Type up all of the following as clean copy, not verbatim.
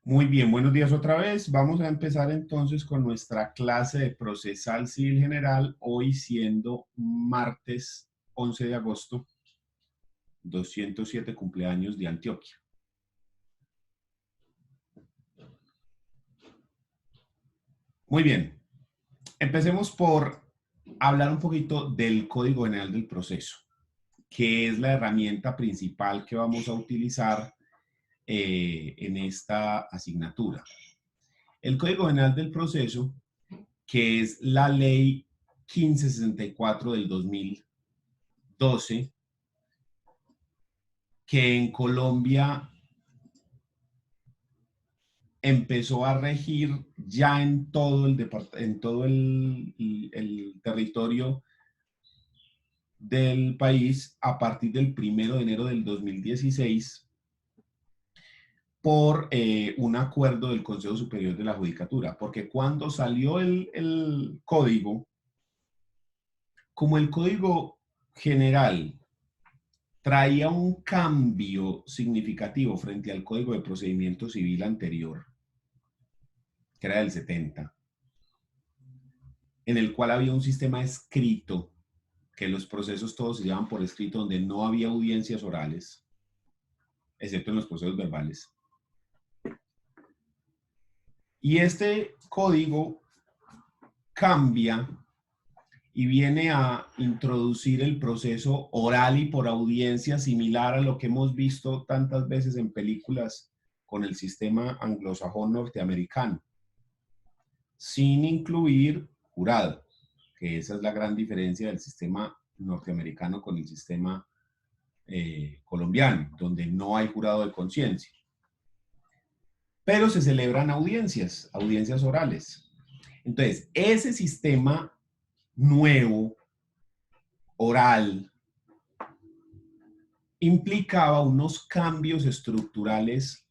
Muy bien, buenos días otra vez. Vamos a empezar entonces con nuestra clase de procesal civil general, hoy siendo martes 11 de agosto, 207 cumpleaños de Antioquia. Muy bien, empecemos por hablar un poquito del Código General del Proceso, que es la herramienta principal que vamos a utilizar en esta asignatura. El Código General del Proceso, que es la ley 1564 del 2012, que en Colombia empezó a regir ya en todo el territorio del país a partir del 1 de enero del 2016 por un acuerdo del Consejo Superior de la Judicatura, porque cuando salió el código, como el código general traía un cambio significativo frente al Código de Procedimiento Civil anterior, que era del 70, en el cual había un sistema escrito, que los procesos todos se llevaban por escrito, donde no había audiencias orales, excepto en los procesos verbales. Y este código cambia y viene a introducir el proceso oral y por audiencia, similar a lo que hemos visto tantas veces en películas con el sistema anglosajón norteamericano, sin incluir jurado, que esa es la gran diferencia del sistema norteamericano con el sistema colombiano, donde no hay jurado de conciencia. Pero se celebran audiencias orales. Entonces, ese sistema nuevo, oral, implicaba unos cambios estructurales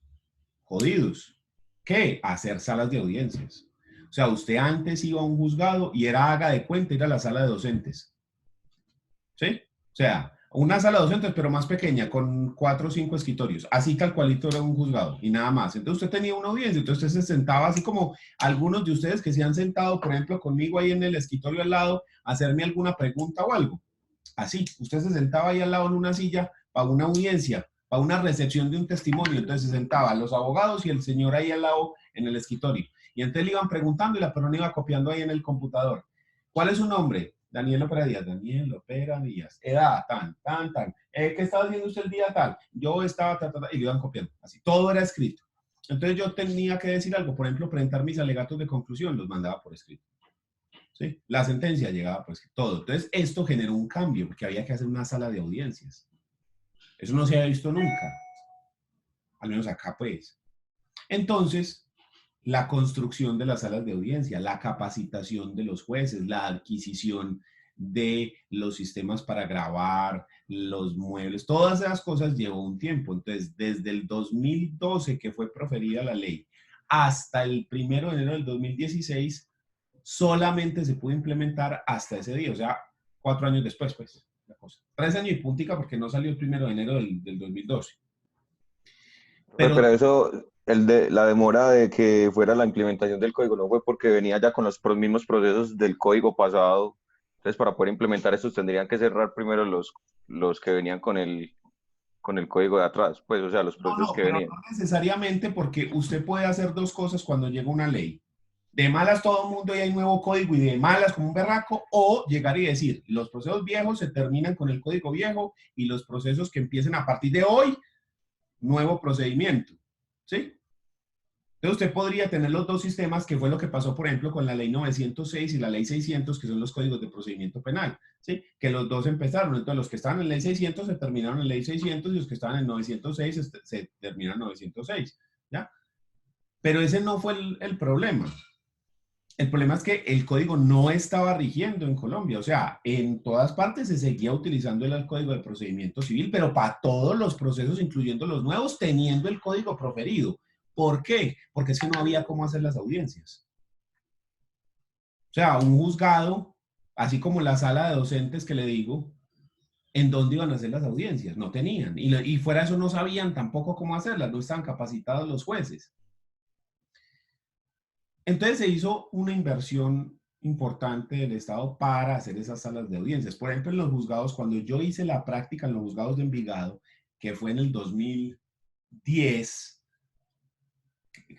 jodidos. ¿Qué? Hacer salas de audiencias. O sea, usted antes iba a un juzgado y era haga de cuenta ir a la sala de docentes. ¿Sí? O sea, una sala de docentes, pero más pequeña, con 4 o 5 escritorios. Así tal cualito era un juzgado y nada más. Entonces usted tenía una audiencia, entonces usted se sentaba así como algunos de ustedes que se han sentado, por ejemplo, conmigo ahí en el escritorio al lado, a hacerme alguna pregunta o algo. Así, usted se sentaba ahí al lado en una silla para una audiencia, para una recepción de un testimonio. Entonces se sentaban los abogados y el señor ahí al lado en el escritorio. Y entonces le iban preguntando y la persona iba copiando ahí en el computador. ¿Cuál es su nombre? Daniel Opera Díaz. Daniel Opera Díaz. Edad, tan, tan, tan. ¿Qué estaba haciendo usted el día tal? Yo estaba, y le iban copiando. Así, todo era escrito. Entonces yo tenía que decir algo, por ejemplo, presentar mis alegatos de conclusión, los mandaba por escrito. ¿Sí? La sentencia llegaba pues todo. Entonces esto generó un cambio porque había que hacer una sala de audiencias. Eso no se había visto nunca, al menos acá pues. Entonces, la construcción de las salas de audiencia, la capacitación de los jueces, la adquisición de los sistemas para grabar, los muebles, todas esas cosas llevó un tiempo. Entonces, desde el 2012 que fue proferida la ley hasta el 1 de enero del 2016, solamente se pudo implementar hasta ese día, o sea, 4 años después, pues, la cosa. 3 años y puntica porque no salió el 1 de enero del 2012. Pero Pero eso, la demora de que fuera la implementación del código no fue porque venía ya con los mismos procesos del código pasado. Entonces, para poder implementar estos tendrían que cerrar primero los que venían con el código de atrás, pues, o sea, los no, procesos no, que pero venían. no necesariamente porque usted puede hacer dos cosas cuando llega una ley. De malas todo el mundo y hay nuevo código y de malas como un berraco, o llegar y decir, los procesos viejos se terminan con el código viejo y los procesos que empiecen a partir de hoy, nuevo procedimiento. ¿Sí? Entonces usted podría tener los dos sistemas, que fue lo que pasó, por ejemplo, con la ley 906 y la ley 600, que son los códigos de procedimiento penal, ¿sí? Que los dos empezaron. Entonces los que estaban en ley 600 se terminaron en ley 600 y los que estaban en 906 se terminaron en 906, ¿ya? Pero ese no fue el problema. El problema es que el código no estaba rigiendo en Colombia, o sea, en todas partes se seguía utilizando el código de procedimiento civil, pero para todos los procesos, incluyendo los nuevos, teniendo el código proferido. ¿Por qué? Porque es que no había cómo hacer las audiencias. O sea, un juzgado, así como la sala de docentes que le digo, ¿en dónde iban a hacer las audiencias? No tenían. Y fuera de eso no sabían tampoco cómo hacerlas, no estaban capacitados los jueces. Entonces se hizo una inversión importante del Estado para hacer esas salas de audiencias. Por ejemplo, en los juzgados, cuando yo hice la práctica en los juzgados de Envigado, que fue en el 2010,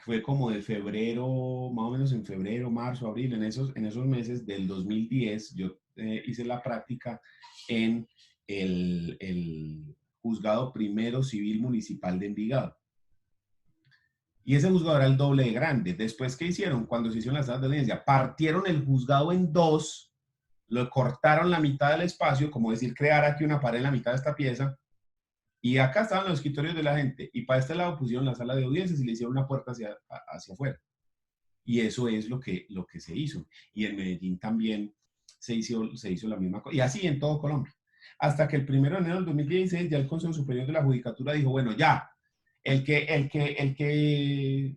fue como de febrero, más o menos en febrero, marzo, abril, en esos meses del 2010, yo hice la práctica en el juzgado primero civil municipal de Envigado. Y ese juzgado era el doble de grande. Después, ¿qué hicieron? Cuando se hicieron las salas de audiencia, partieron el juzgado en dos, lo cortaron la mitad del espacio, como decir, crear aquí una pared en la mitad de esta pieza, y acá estaban los escritorios de la gente, y para este lado pusieron la sala de audiencias y le hicieron una puerta hacia afuera. Y eso es lo que se hizo. Y en Medellín también se hizo la misma cosa. Y así en todo Colombia. Hasta que el 1 de enero del 2016 ya el Consejo Superior de la Judicatura dijo, bueno, ya, el que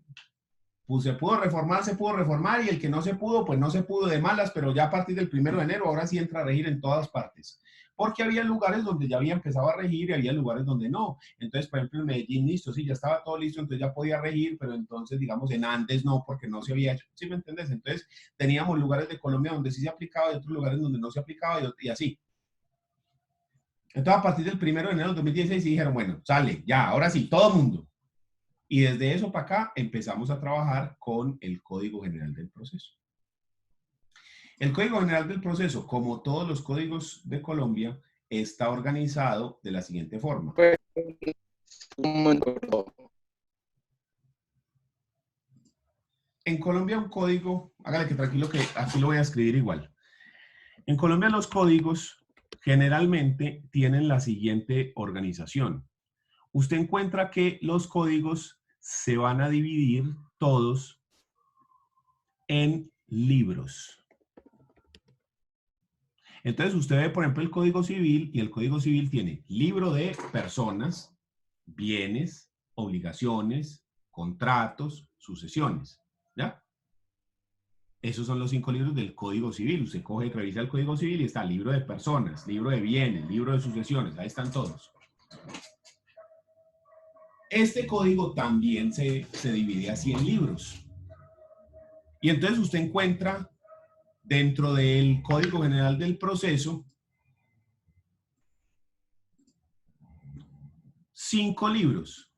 pues se pudo reformar, y el que no se pudo, pues no se pudo de malas, pero ya a partir del 1 de enero ahora sí entra a regir en todas partes. Porque había lugares donde ya había empezado a regir y había lugares donde no. Entonces, por ejemplo, en Medellín, listo, sí, ya estaba todo listo, entonces ya podía regir, pero entonces, digamos, en Andes no, porque no se había hecho. ¿Sí me entendés? Entonces, teníamos lugares de Colombia donde sí se aplicaba y otros lugares donde no se aplicaba y así. Entonces, a partir del 1 de enero del 2016 sí dijeron, bueno, sale, ya, ahora sí, todo el mundo. Y desde eso para acá empezamos a trabajar con el Código General del Proceso. El Código General del Proceso, como todos los códigos de Colombia, está organizado de la siguiente forma. En Colombia un código, hágale que tranquilo que aquí lo voy a escribir igual. En Colombia los códigos generalmente tienen la siguiente organización. Usted encuentra que los códigos se van a dividir todos en libros. Entonces usted ve, por ejemplo, el Código Civil y el Código Civil tiene libro de personas, bienes, obligaciones, contratos, sucesiones. ¿Ya? Esos son los 5 libros del Código Civil. Usted coge y revisa el Código Civil y está libro de personas, libro de bienes, libro de sucesiones. Ahí están todos. Este código también se divide así en libros. Y entonces usted encuentra dentro del Código General del Proceso 5 libros.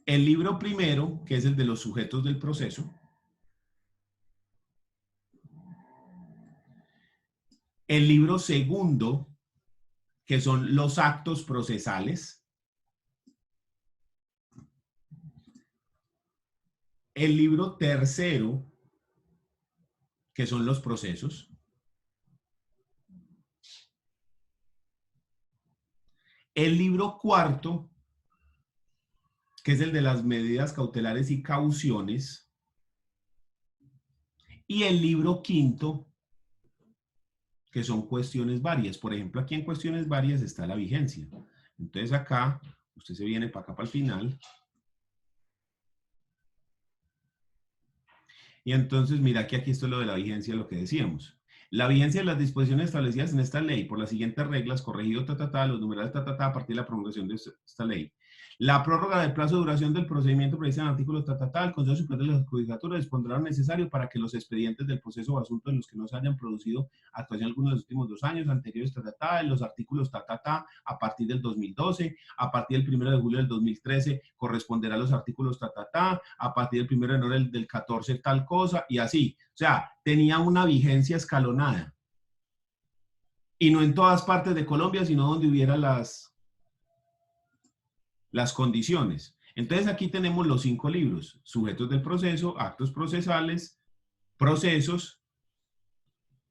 El libro primero, que es el de los sujetos del proceso. El libro segundo, que son los actos procesales. El libro tercero, que son los procesos. El libro cuarto, que es el de las medidas cautelares y cauciones. Y el libro quinto, que son cuestiones varias. Por ejemplo, aquí en cuestiones varias está la vigencia. Entonces acá, usted se viene para acá, para el final. Y entonces, mira que aquí esto es lo de la vigencia, lo que decíamos. La vigencia de las disposiciones establecidas en esta ley por las siguientes reglas, corregido, los numerales, a partir de la promulgación de esta ley. La prórroga del plazo de duración del procedimiento prevista en el artículo el Consejo Superior de la Judicatura dispondrá lo necesario para que los expedientes del proceso o asunto en los que no se hayan producido actuación alguno de los últimos 2 años anteriores, en los artículos a partir del 2012, a partir del 1 de julio del 2013 corresponderá a los artículos a partir del 1 de enero del 14 tal cosa, y así. O sea, tenía una vigencia escalonada. Y no en todas partes de Colombia, sino donde hubiera las condiciones. Entonces aquí tenemos los 5 libros: sujetos del proceso, actos procesales, procesos,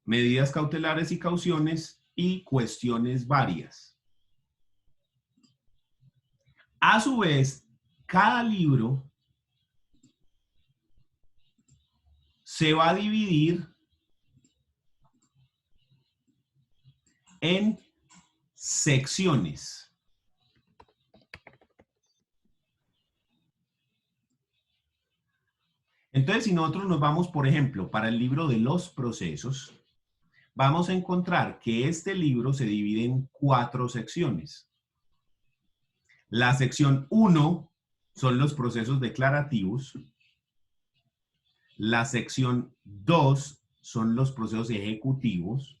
medidas cautelares y cauciones y cuestiones varias. A su vez, cada libro se va a dividir en secciones. Entonces, si nosotros nos vamos, por ejemplo, para el libro de los procesos, vamos a encontrar que este libro se divide en 4 secciones. La sección 1 son los procesos declarativos. La sección 2 son los procesos ejecutivos,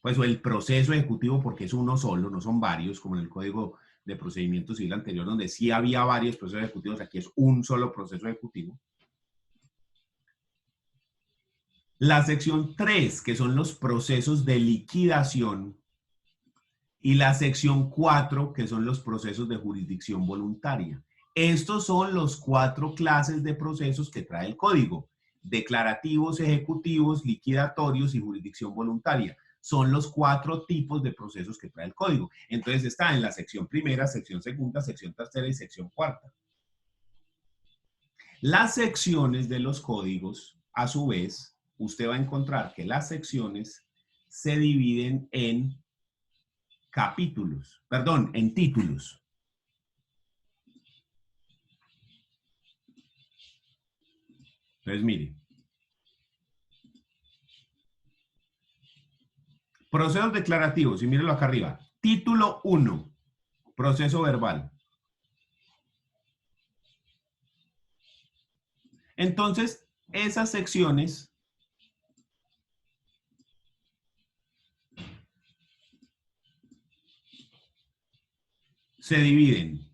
pues o el proceso ejecutivo porque es uno solo, no son varios, como en el Código de Procedimiento Civil anterior, donde sí había varios procesos ejecutivos, aquí es un solo proceso ejecutivo. La sección 3, que son los procesos de liquidación, y la sección 4, que son los procesos de jurisdicción voluntaria. Estos son los 4 clases de procesos que trae el código: declarativos, ejecutivos, liquidatorios y jurisdicción voluntaria. Son los 4 tipos de procesos que trae el código. Entonces está en la sección primera, sección segunda, sección tercera y sección cuarta. Las secciones de los códigos, a su vez, usted va a encontrar que las secciones se dividen en capítulos, perdón, en títulos. Entonces, mire. Procesos declarativos, y mírenlo acá arriba. Título 1, proceso verbal. Entonces, esas secciones se dividen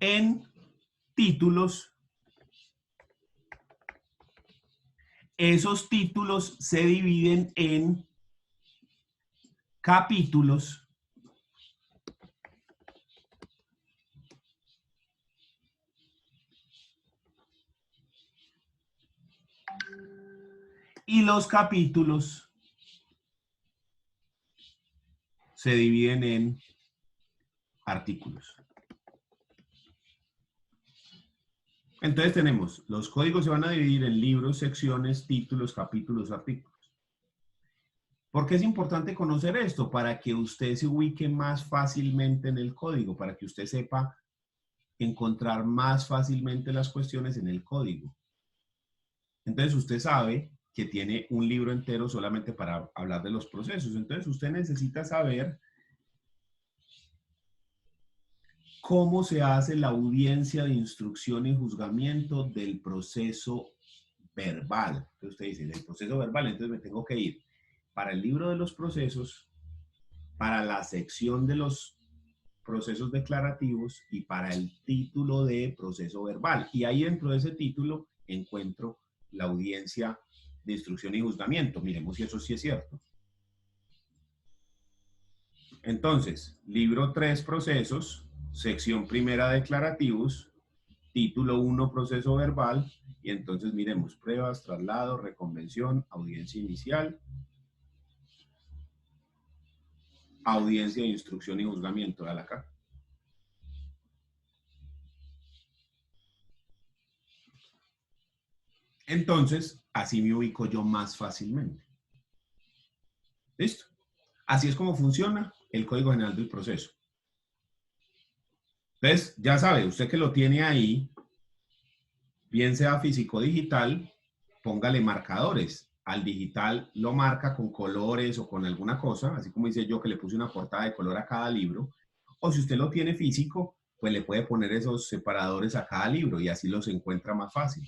en títulos. Esos títulos se dividen en capítulos. Y los capítulos se dividen en artículos. Entonces tenemos, los códigos se van a dividir en libros, secciones, títulos, capítulos, artículos. ¿Por qué es importante conocer esto? Para que usted se ubique más fácilmente en el código, para que usted sepa encontrar más fácilmente las cuestiones en el código. Entonces usted sabe que tiene un libro entero solamente para hablar de los procesos. Entonces usted necesita saber cómo se hace la audiencia de instrucción y juzgamiento del proceso verbal. Entonces usted dice, del proceso verbal, entonces me tengo que ir para el libro de los procesos, para la sección de los procesos declarativos y para el título de proceso verbal. Y ahí dentro de ese título encuentro la audiencia de instrucción y juzgamiento. Miremos si eso sí es cierto. Entonces, libro 3, procesos, sección primera, declarativos, título 1, proceso verbal, y entonces miremos pruebas, traslado, reconvención, audiencia inicial, audiencia de instrucción y juzgamiento. Dale acá. Entonces, así me ubico yo más fácilmente. ¿Listo? Así es como funciona el Código General del Proceso. Entonces, ya sabe, usted que lo tiene ahí, bien sea físico o digital, póngale marcadores. Al digital lo marca con colores o con alguna cosa, así como hice yo que le puse una portada de color a cada libro. O si usted lo tiene físico, pues le puede poner esos separadores a cada libro y así los encuentra más fácil.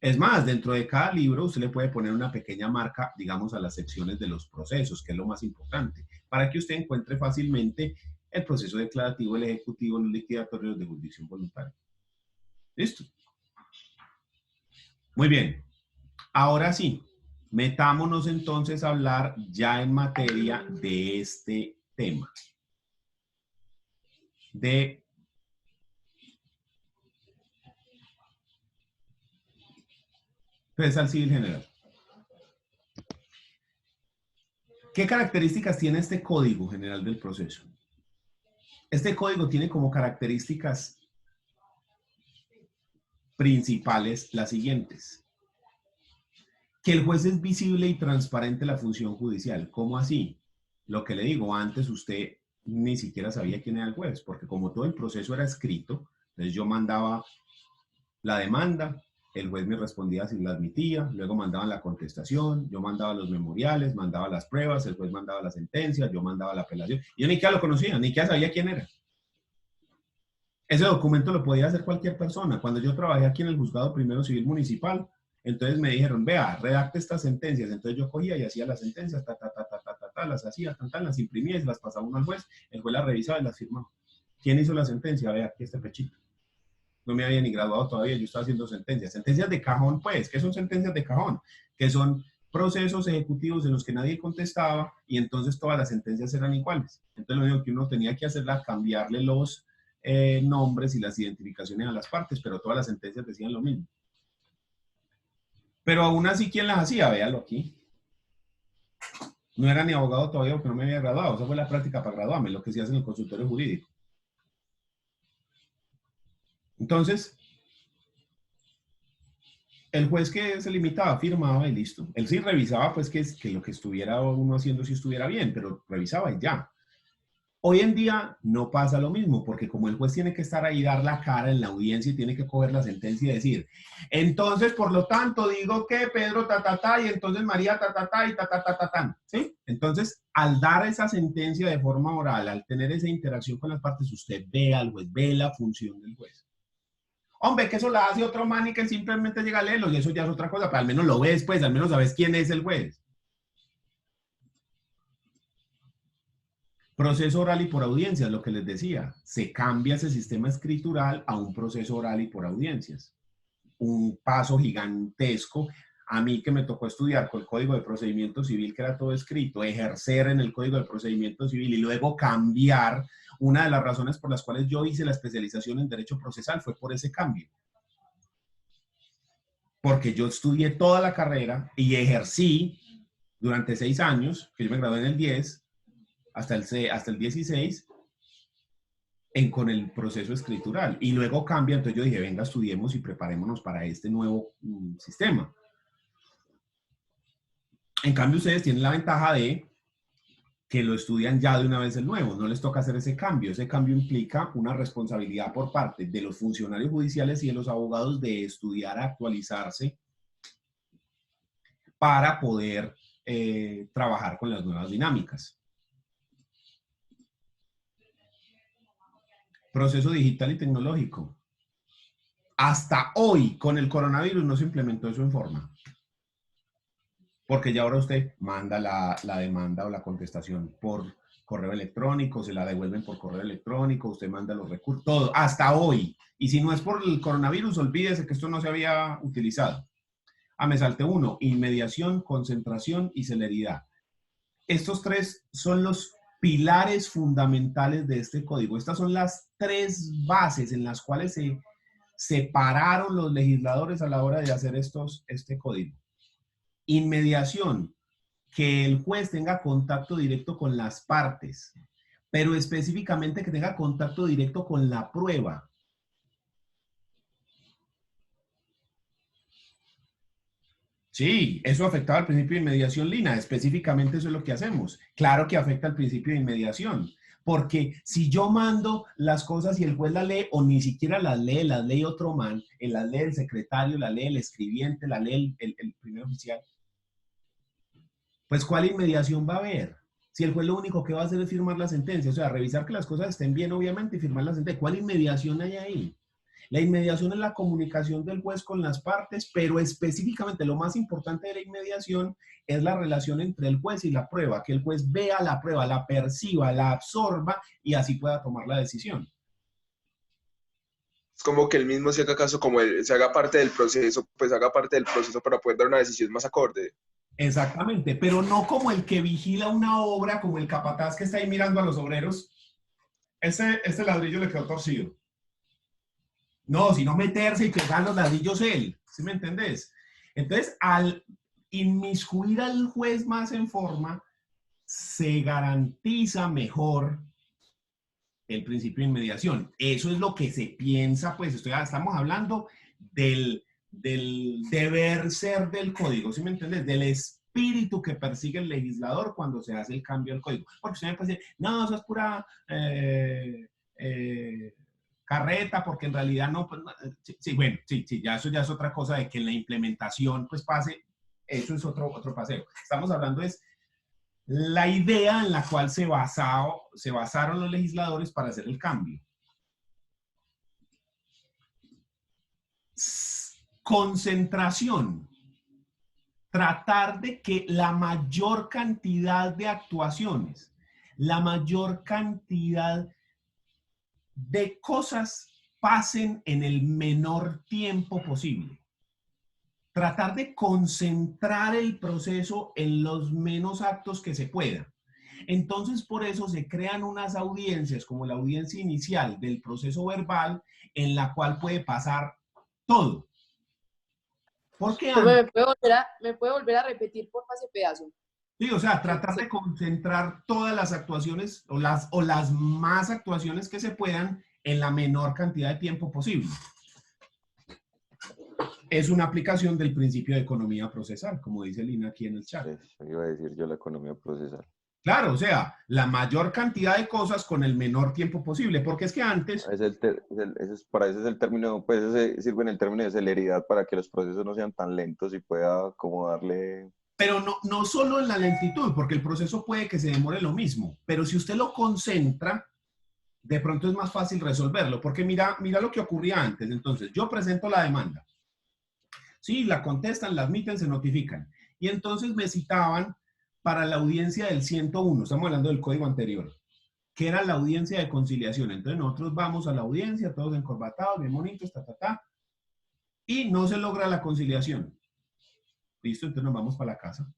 Es más, dentro de cada libro usted le puede poner una pequeña marca, digamos, a las secciones de los procesos, que es lo más importante, para que usted encuentre fácilmente el proceso declarativo, el ejecutivo, los liquidatorios de jurisdicción voluntaria. ¿Listo? Muy bien. Ahora sí, metámonos entonces a hablar ya en materia de este tema. De procesal civil general. ¿Qué características tiene este Código General del Proceso? Este código tiene como características principales las siguientes. Que el juez es visible y transparente en la función judicial. ¿Cómo así? Lo que le digo, antes usted ni siquiera sabía quién era el juez, porque como todo el proceso era escrito, entonces yo mandaba la demanda, el juez me respondía si la admitía, luego mandaban la contestación, yo mandaba los memoriales, mandaba las pruebas, el juez mandaba la sentencia, yo mandaba la apelación. Yo ni siquiera lo conocía, ni siquiera sabía quién era. Ese documento lo podía hacer cualquier persona. Cuando yo trabajé aquí en el Juzgado Primero Civil Municipal, entonces me dijeron, vea, redacte estas sentencias. Entonces yo cogía y hacía las sentencias, las hacía, las imprimía y las pasaba uno al juez. El juez las revisaba y las firmaba. ¿Quién hizo la sentencia? Vea, aquí este pechito. No me había ni graduado todavía, yo estaba haciendo sentencias. Sentencias de cajón, pues. ¿Qué son sentencias de cajón? Que son procesos ejecutivos en los que nadie contestaba y entonces todas las sentencias eran iguales. Entonces lo único que uno tenía que hacer era cambiarle los nombres y las identificaciones a las partes, pero todas las sentencias decían lo mismo. Pero aún así, ¿quién las hacía? Véalo aquí. No era ni abogado todavía porque no me había graduado. Esa fue la práctica para graduarme, lo que se hace en el consultorio jurídico. Entonces, el juez que se limitaba, firmaba y listo. Él sí revisaba pues que lo que estuviera uno haciendo sí estuviera bien, pero revisaba y ya. Hoy en día no pasa lo mismo, porque como el juez tiene que estar ahí, dar la cara en la audiencia y tiene que coger la sentencia y decir, entonces, por lo tanto, digo que Pedro y entonces María y ¿sí? Entonces, al dar esa sentencia de forma oral, al tener esa interacción con las partes, usted ve al juez, ve la función del juez. Hombre, que eso la hace otro man y que simplemente llega a leerlo y eso ya es otra cosa, pero al menos lo ves, pues, al menos sabes quién es el juez. Proceso oral y por audiencias, lo que les decía. Se cambia ese sistema escritural a un proceso oral y por audiencias. Un paso gigantesco. A mí que me tocó estudiar con el Código de Procedimiento Civil, que era todo escrito, ejercer en el Código de Procedimiento Civil y luego cambiar. Una de las razones por las cuales yo hice la especialización en Derecho Procesal fue por ese cambio. Porque yo estudié toda la carrera y ejercí durante 6 años, que yo me gradué en el 10, hasta el 16, con el proceso escritural. Y luego cambia, entonces yo dije, venga, estudiemos y preparémonos para este nuevo sistema. En cambio, ustedes tienen la ventaja de que lo estudian ya de una vez el nuevo, no les toca hacer ese cambio. Ese cambio implica una responsabilidad por parte de los funcionarios judiciales y de los abogados de estudiar, actualizarse para poder trabajar con las nuevas dinámicas. Proceso digital y tecnológico. Hasta hoy, con el coronavirus, no se implementó eso en forma. Porque ya ahora usted manda la demanda o la contestación por correo electrónico, se la devuelven por correo electrónico, usted manda los recursos, todo, hasta hoy. Y si no es por el coronavirus, olvídese que esto no se había utilizado. Me salté uno: inmediación, concentración y celeridad. Estos 3 son los pilares fundamentales de este código. Estas son las 3 bases en las cuales se separaron los legisladores a la hora de hacer este código. Inmediación, que el juez tenga contacto directo con las partes, pero específicamente que tenga contacto directo con la prueba. Sí, eso afectaba al principio de inmediación, Lina. Específicamente eso es lo que hacemos. Claro que afecta al principio de inmediación. Porque si yo mando las cosas y el juez las lee, o ni siquiera las lee otro man, las lee el secretario, las lee el escribiente, las lee el primer oficial, pues ¿cuál inmediación va a haber? Si el juez lo único que va a hacer es firmar la sentencia, o sea, revisar que las cosas estén bien, obviamente, y firmar la sentencia. ¿Cuál inmediación hay ahí? La inmediación es la comunicación del juez con las partes, pero específicamente lo más importante de la inmediación es la relación entre el juez y la prueba, que el juez vea la prueba, la perciba, la absorba y así pueda tomar la decisión. Es como que él mismo se haga caso, como él se haga parte del proceso, pues haga parte del proceso para poder dar una decisión más acorde. Exactamente, pero no como el que vigila una obra, como el capataz que está ahí mirando a los obreros. Este ladrillo le quedó torcido. No, sino meterse y pegar los ladrillos él. ¿Sí me entendés? Entonces, al inmiscuir al juez más en forma, se garantiza mejor el principio de inmediación. Eso es lo que se piensa, pues estamos hablando del deber ser del código, ¿sí me entiendes? Del espíritu que persigue el legislador cuando se hace el cambio del código. Porque usted me puede decir, no, eso es pura carreta, porque en realidad no, pues, sí, bueno, sí, ya eso ya es otra cosa de que en la implementación pues pase, eso es otro paseo. Estamos hablando es la idea en la cual se basaron los legisladores para hacer el cambio. Concentración. Tratar de que la mayor cantidad de actuaciones, la mayor cantidad de cosas pasen en el menor tiempo posible. Tratar de concentrar el proceso en los menos actos que se pueda. Entonces, por eso se crean unas audiencias, como la audiencia inicial del proceso verbal, en la cual puede pasar todo. Porque ¿Me puede volver a repetir, por ese pedazo? Sí, o sea, tratar de concentrar todas las actuaciones o las más actuaciones que se puedan en la menor cantidad de tiempo posible. Es una aplicación del principio de economía procesal, como dice Lina aquí en el chat. Eso iba a decir yo, la economía procesal. Claro, o sea, la mayor cantidad de cosas con el menor tiempo posible, porque es que antes... Para eso es el término, pues ese sirve en el término de celeridad para que los procesos no sean tan lentos y pueda como darle... Pero no solo en la lentitud, porque el proceso puede que se demore lo mismo, pero si usted lo concentra, de pronto es más fácil resolverlo, porque mira lo que ocurría antes. Entonces, yo presento la demanda. Sí, la contestan, la admiten, se notifican. Y entonces me citaban para la audiencia del 101, estamos hablando del código anterior, que era la audiencia de conciliación. Entonces nosotros vamos a la audiencia, todos encorbatados, bien bonitos, y no se logra la conciliación. Listo, entonces nos vamos para la casa.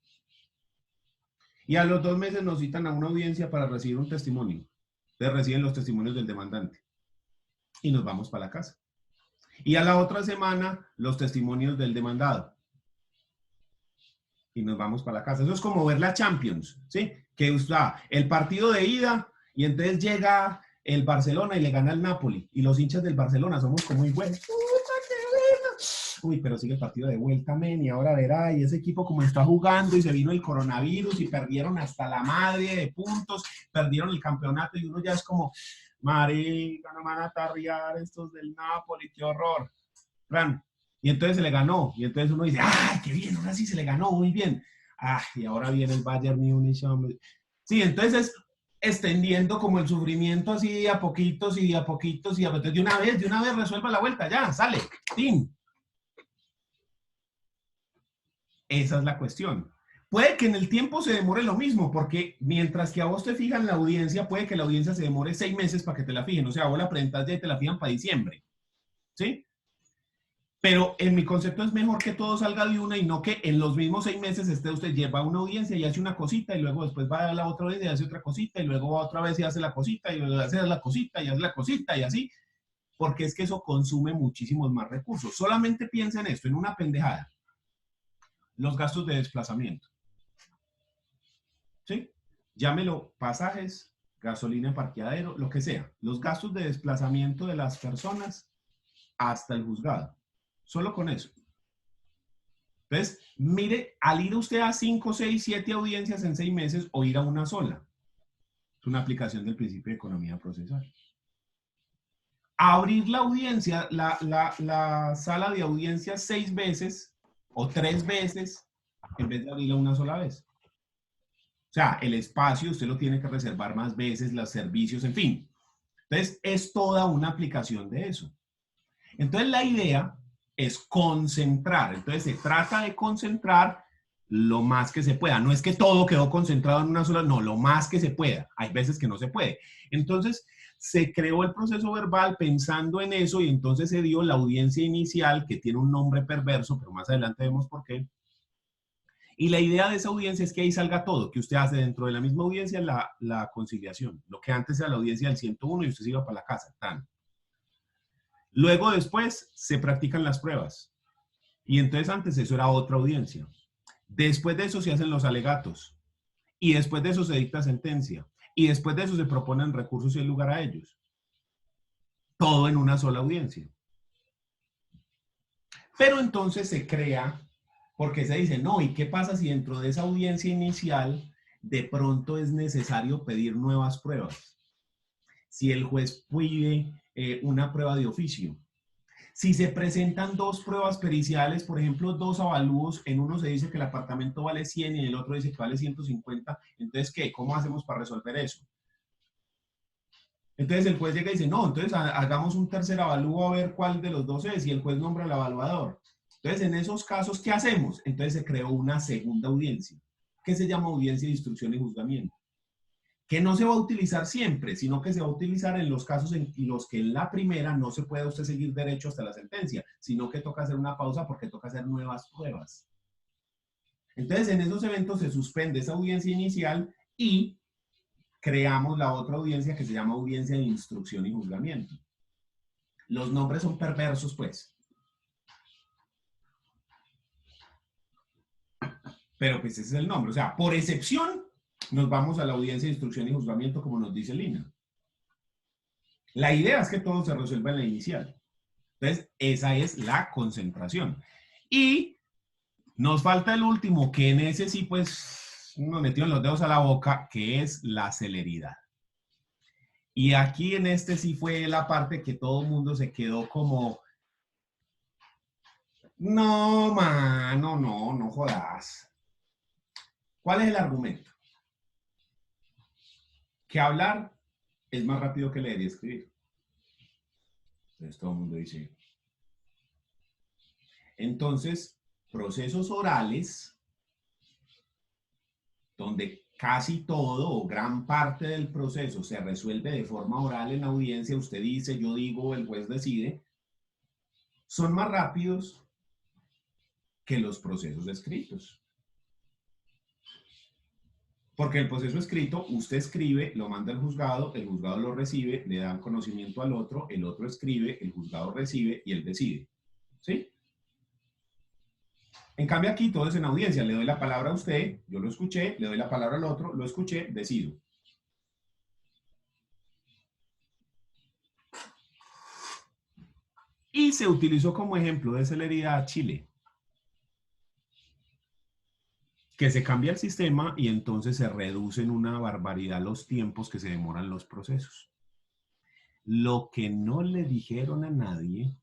Y a los 2 meses nos citan a una audiencia para recibir un testimonio. Entonces reciben los testimonios del demandante. Y nos vamos para la casa. Y a la otra semana, los testimonios del demandado. Y nos vamos para la casa. Eso es como ver la Champions, ¿sí? Que está el partido de ida y entonces llega el Barcelona y le gana al Napoli. Y los hinchas del Barcelona somos como muy buenos. Uy, pero sigue el partido de vuelta, men, y ahora verá, y ese equipo como está jugando y se vino el coronavirus y perdieron hasta la madre de puntos, perdieron el campeonato y uno ya es como, marica, no van a tarriar estos del Napoli, qué horror. Fran, y entonces se le ganó, y entonces uno dice, ¡ay, qué bien! Ahora sí se le ganó, muy bien. ¡Ay, y ahora viene el Bayern Múnich, hombre! Sí, entonces es extendiendo como el sufrimiento así a poquitos y a poquitos y a poquitos. De una vez resuelva la vuelta, ya, sale, ¡tin! Esa es la cuestión. Puede que en el tiempo se demore lo mismo, porque mientras que a vos te fijan la audiencia, puede que la audiencia se demore 6 meses para que te la fijen. O sea, vos la presentas ya y te la fijan para diciembre. ¿Sí? Pero en mi concepto es mejor que todo salga de una y no que en los mismos 6 meses usted lleva a una audiencia y hace una cosita y luego después va a la otra audiencia y hace otra cosita y luego va otra vez y hace la cosita y luego hace la cosita y hace la cosita y así. Porque es que eso consume muchísimos más recursos. Solamente piensa en esto, en una pendejada. Los gastos de desplazamiento. ¿Sí? Llámelo pasajes, gasolina en parqueadero, lo que sea. Los gastos de desplazamiento de las personas hasta el juzgado. Solo con eso. Entonces, mire, al ir usted a 5, 6, 7 audiencias en 6 meses o ir a una sola. Es una aplicación del principio de economía procesal. Abrir la audiencia, la sala de audiencias 6 veces o 3 veces en vez de abrirla una sola vez. O sea, el espacio usted lo tiene que reservar más veces, los servicios, en fin. Entonces, es toda una aplicación de eso. Entonces, la idea es concentrar. Entonces, se trata de concentrar lo más que se pueda. No es que todo quedó concentrado en una sola, no, lo más que se pueda. Hay veces que no se puede. Entonces, se creó el proceso verbal pensando en eso y entonces se dio la audiencia inicial, que tiene un nombre perverso, pero más adelante vemos por qué. Y la idea de esa audiencia es que ahí salga todo, que usted hace dentro de la misma audiencia la conciliación. Lo que antes era la audiencia del 101 y usted se iba para la casa. Tan. Luego después se practican las pruebas. Y entonces antes eso era otra audiencia. Después de eso se hacen los alegatos. Y después de eso se dicta sentencia. Y después de eso se proponen recursos y el lugar a ellos. Todo en una sola audiencia. Pero entonces se crea, porque se dice, no, ¿y qué pasa si dentro de esa audiencia inicial de pronto es necesario pedir nuevas pruebas? Si el juez pide una prueba de oficio. Si se presentan 2 pruebas periciales, por ejemplo, 2 avalúos, en uno se dice que el apartamento vale 100 y en el otro dice que vale 150, entonces, ¿qué? ¿Cómo hacemos para resolver eso? Entonces el juez llega y dice, no, entonces hagamos un tercer avalúo a ver cuál de los 2 es, y el juez nombra al evaluador. Entonces, en esos casos, ¿qué hacemos? Entonces se creó una segunda audiencia, que se llama audiencia de instrucción y juzgamiento, que no se va a utilizar siempre, sino que se va a utilizar en los casos en los que en la primera no se puede usted seguir derecho hasta la sentencia, sino que toca hacer una pausa porque toca hacer nuevas pruebas. Entonces, en esos eventos se suspende esa audiencia inicial y creamos la otra audiencia que se llama audiencia de instrucción y juzgamiento. Los nombres son perversos, pues. Pero pues ese es el nombre. O sea, por excepción, nos vamos a la audiencia de instrucción y juzgamiento, como nos dice Lina. La idea es que todo se resuelva en la inicial. Entonces, esa es la concentración. Y nos falta el último, que en ese sí, pues, nos metieron los dedos a la boca, que es la celeridad. Y aquí en este sí fue la parte que todo el mundo se quedó como, no, mano, no jodas. ¿Cuál es el argumento? Que hablar es más rápido que leer y escribir. Entonces todo el mundo dice. Entonces, procesos orales, donde casi todo o gran parte del proceso se resuelve de forma oral en la audiencia, usted dice, yo digo, el juez decide, son más rápidos que los procesos escritos. Porque el proceso escrito, usted escribe, lo manda al juzgado, el juzgado lo recibe, le da conocimiento al otro, el otro escribe, el juzgado recibe y él decide. ¿Sí? En cambio aquí todo es en audiencia, le doy la palabra a usted, yo lo escuché, le doy la palabra al otro, lo escuché, decido. Y se utilizó como ejemplo de celeridad Chile. Que se cambia el sistema y entonces se reducen una barbaridad los tiempos que se demoran los procesos. Lo que no le dijeron a nadie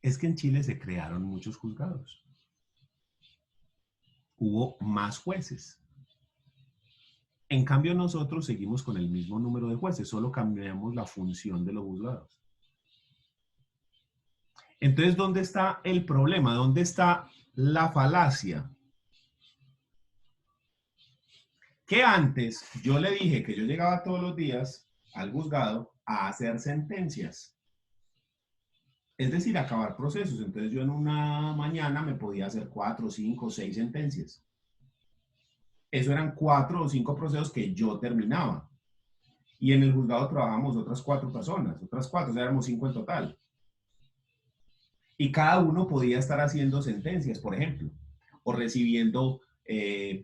es que en Chile se crearon muchos juzgados. Hubo más jueces. En cambio nosotros seguimos con el mismo número de jueces, solo cambiamos la función de los juzgados. Entonces, ¿dónde está el problema? ¿Dónde está la falacia? Que antes yo le dije que yo llegaba todos los días al juzgado a hacer sentencias. Es decir, acabar procesos. Entonces yo en una mañana me podía hacer 4, 5, 6 sentencias. Eso eran 4 o 5 procesos que yo terminaba. Y en el juzgado trabajamos otras 4 personas, otras 4, o sea, éramos 5 en total. Y cada uno podía estar haciendo sentencias, por ejemplo, o recibiendo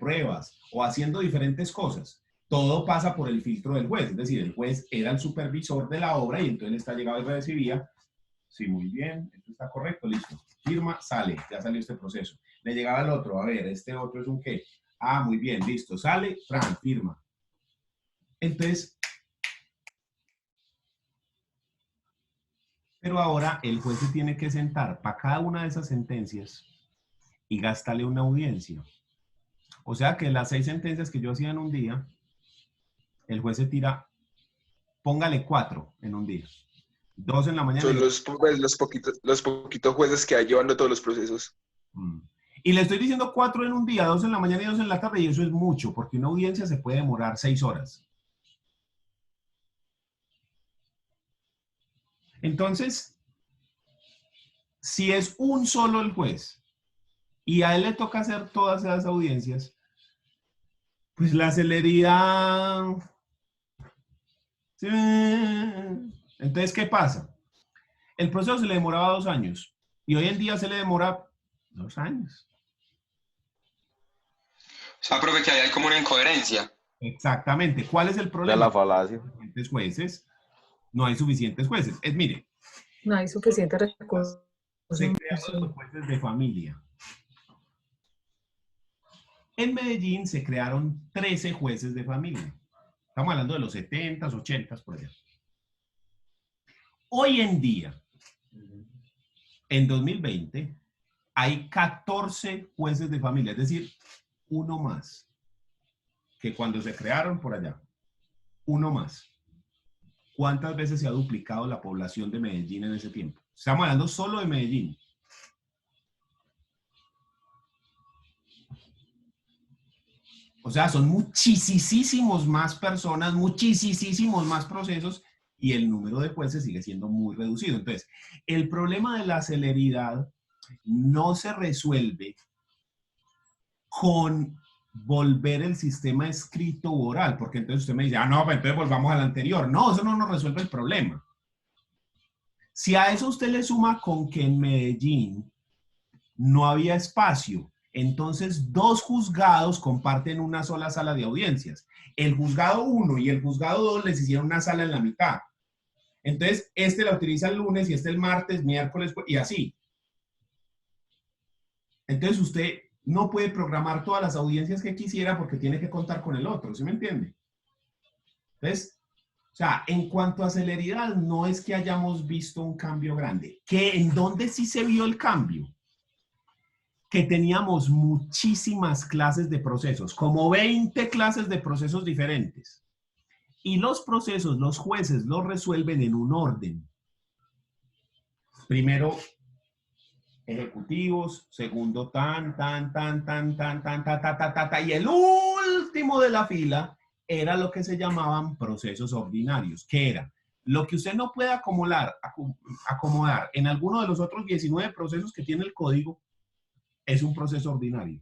pruebas, o haciendo diferentes cosas. Todo pasa por el filtro del juez, es decir, el juez era el supervisor de la obra y entonces él está llegado y recibía, sí, muy bien, esto está correcto, listo, firma, sale, ya salió este proceso. Le llegaba al otro, a ver, este otro es un qué, ah, muy bien, listo, sale, Fran, firma. Entonces, pero ahora el juez se tiene que sentar para cada una de esas sentencias y gastarle una audiencia. O sea que las 6 sentencias que yo hacía en un día, el juez se tira, póngale 4 en un día. 2 en la mañana. Son los poquitos jueces que hay llevando todos los procesos. Y le estoy diciendo 4 en un día, 2 en la mañana y 2 en la tarde, y eso es mucho, porque una audiencia se puede demorar 6 horas. Entonces, si es un solo el juez, y a él le toca hacer todas esas audiencias, pues la celeridad... Sí. Entonces, ¿qué pasa? El proceso se le demoraba 2 años, y hoy en día se le demora 2 años. O sea, profe, que ahí hay como una incoherencia. Exactamente. ¿Cuál es el problema? La falacia. No hay suficientes jueces. No hay suficientes jueces. Mire. No hay suficientes recursos. Se crearon los jueces de familia. En Medellín se crearon 13 jueces de familia. Estamos hablando de los 70s, 80s, por allá. Hoy en día, en 2020, hay 14 jueces de familia, es decir, uno más que cuando se crearon por allá. Uno más. ¿Cuántas veces se ha duplicado la población de Medellín en ese tiempo? Estamos hablando solo de Medellín. O sea, son muchísimos más personas, muchísimos más procesos y el número de jueces sigue siendo muy reducido. Entonces, el problema de la celeridad no se resuelve con volver el sistema escrito u oral, porque entonces usted me dice, no, pues entonces volvamos al anterior. No, eso no nos resuelve el problema. Si a eso usted le suma con que en Medellín no había espacio, entonces dos juzgados comparten una sola sala de audiencias. El juzgado 1 y el juzgado 2 les hicieron una sala en la mitad. Entonces, este la utiliza el lunes y este el martes, miércoles y así. Entonces, usted no puede programar todas las audiencias que quisiera porque tiene que contar con el otro, ¿sí me entiende? Entonces, o sea, en cuanto a celeridad, no es que hayamos visto un cambio grande. ¿En dónde sí se vio el cambio? Que teníamos muchísimas clases de procesos, como 20 clases de procesos diferentes. Y los procesos, los jueces los resuelven en un orden. Primero, ejecutivos, segundo, y el último de la fila era lo que se llamaban procesos ordinarios, que era lo que usted no puede acomodar en alguno de los otros 19 procesos que tiene el código, es un proceso ordinario.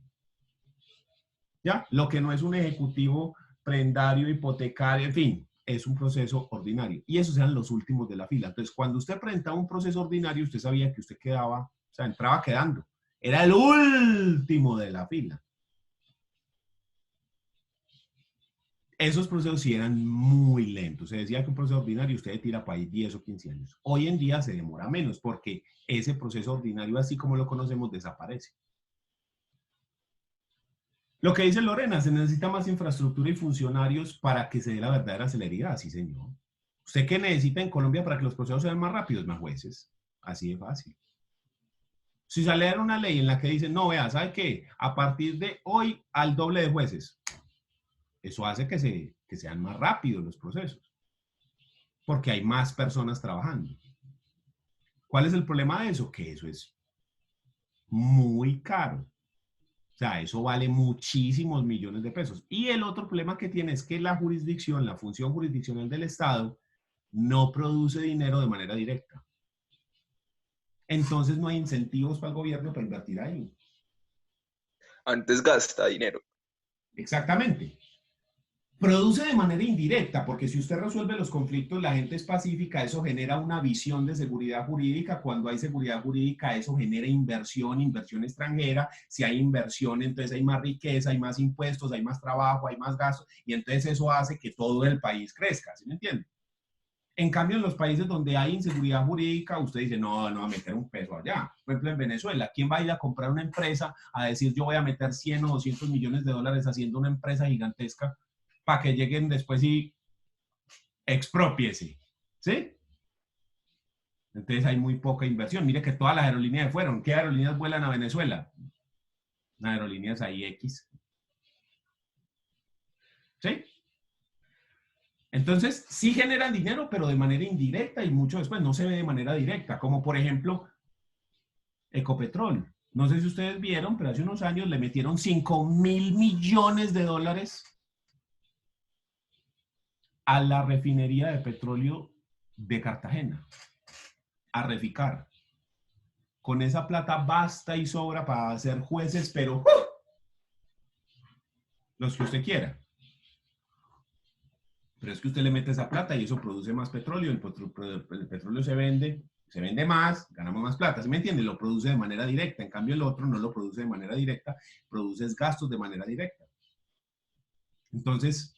¿Ya? Lo que no es un ejecutivo, prendario, hipotecario, en fin, es un proceso ordinario. Y esos eran los últimos de la fila. Entonces, cuando usted presentaba un proceso ordinario, usted sabía que usted quedaba, o sea, entraba quedando. Era el último de la fila. Esos procesos sí eran muy lentos. Se decía que un proceso ordinario usted tira para ahí 10 o 15 años. Hoy en día se demora menos porque ese proceso ordinario, así como lo conocemos, desaparece. Lo que dice Lorena, se necesita más infraestructura y funcionarios para que se dé la verdadera celeridad. Sí, señor. ¿Usted qué necesita en Colombia para que los procesos sean más rápidos? Más jueces. Así de fácil. Si saliera una ley en la que dice, no, vea, ¿sabe qué? A partir de hoy al doble de jueces. Eso hace que sean más rápidos los procesos. Porque hay más personas trabajando. ¿Cuál es el problema de eso? Que eso es muy caro. O sea, eso vale muchísimos millones de pesos. Y el otro problema que tiene es que la jurisdicción, la función jurisdiccional del Estado, no produce dinero de manera directa. Entonces no hay incentivos para el gobierno para invertir ahí. Antes gasta dinero. Exactamente. Produce de manera indirecta, porque si usted resuelve los conflictos, la gente es pacífica, eso genera una visión de seguridad jurídica. Cuando hay seguridad jurídica, eso genera inversión extranjera. Si hay inversión, entonces hay más riqueza, hay más impuestos, hay más trabajo, hay más gastos, y entonces eso hace que todo el país crezca, ¿sí me entiende? En cambio, en los países donde hay inseguridad jurídica, usted dice, no, no va a meter un peso allá. Por ejemplo, en Venezuela, ¿quién va a ir a comprar una empresa a decir yo voy a meter 100 o 200 millones de dólares haciendo una empresa gigantesca para que lleguen después y expropiese? ¿Sí? Entonces hay muy poca inversión. Mire que todas las aerolíneas fueron. ¿Qué aerolíneas vuelan a Venezuela? Unas aerolíneas ahí X. ¿Sí? Entonces, sí generan dinero, pero de manera indirecta y mucho después no se ve de manera directa, como por ejemplo Ecopetrol. No sé si ustedes vieron, pero hace unos años le metieron 5.000 millones de dólares a la refinería de petróleo de Cartagena, a Reficar. Con esa plata basta y sobra para ser jueces, pero los que usted quiera. Pero es que usted le mete esa plata y eso produce más petróleo, el petróleo se vende más, ganamos más plata, ¿sí me entiende? Lo produce de manera directa, en cambio el otro no lo produce de manera directa, produce gastos de manera directa. Entonces,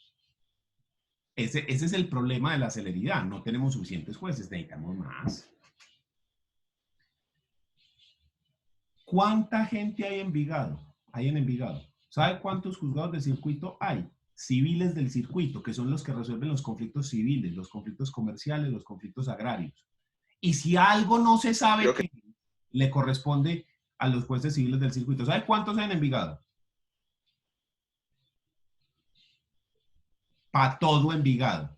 ese es el problema de la celeridad, no tenemos suficientes jueces, necesitamos más. ¿Cuánta gente hay en Envigado? Hay en Envigado. ¿Sabe cuántos juzgados de circuito hay? Civiles del circuito, que son los que resuelven los conflictos civiles, los conflictos comerciales, los conflictos agrarios. Y si algo no se sabe, que le corresponde a los jueces civiles del circuito. ¿Sabe cuántos hay en Envigado? Para todo Envigado.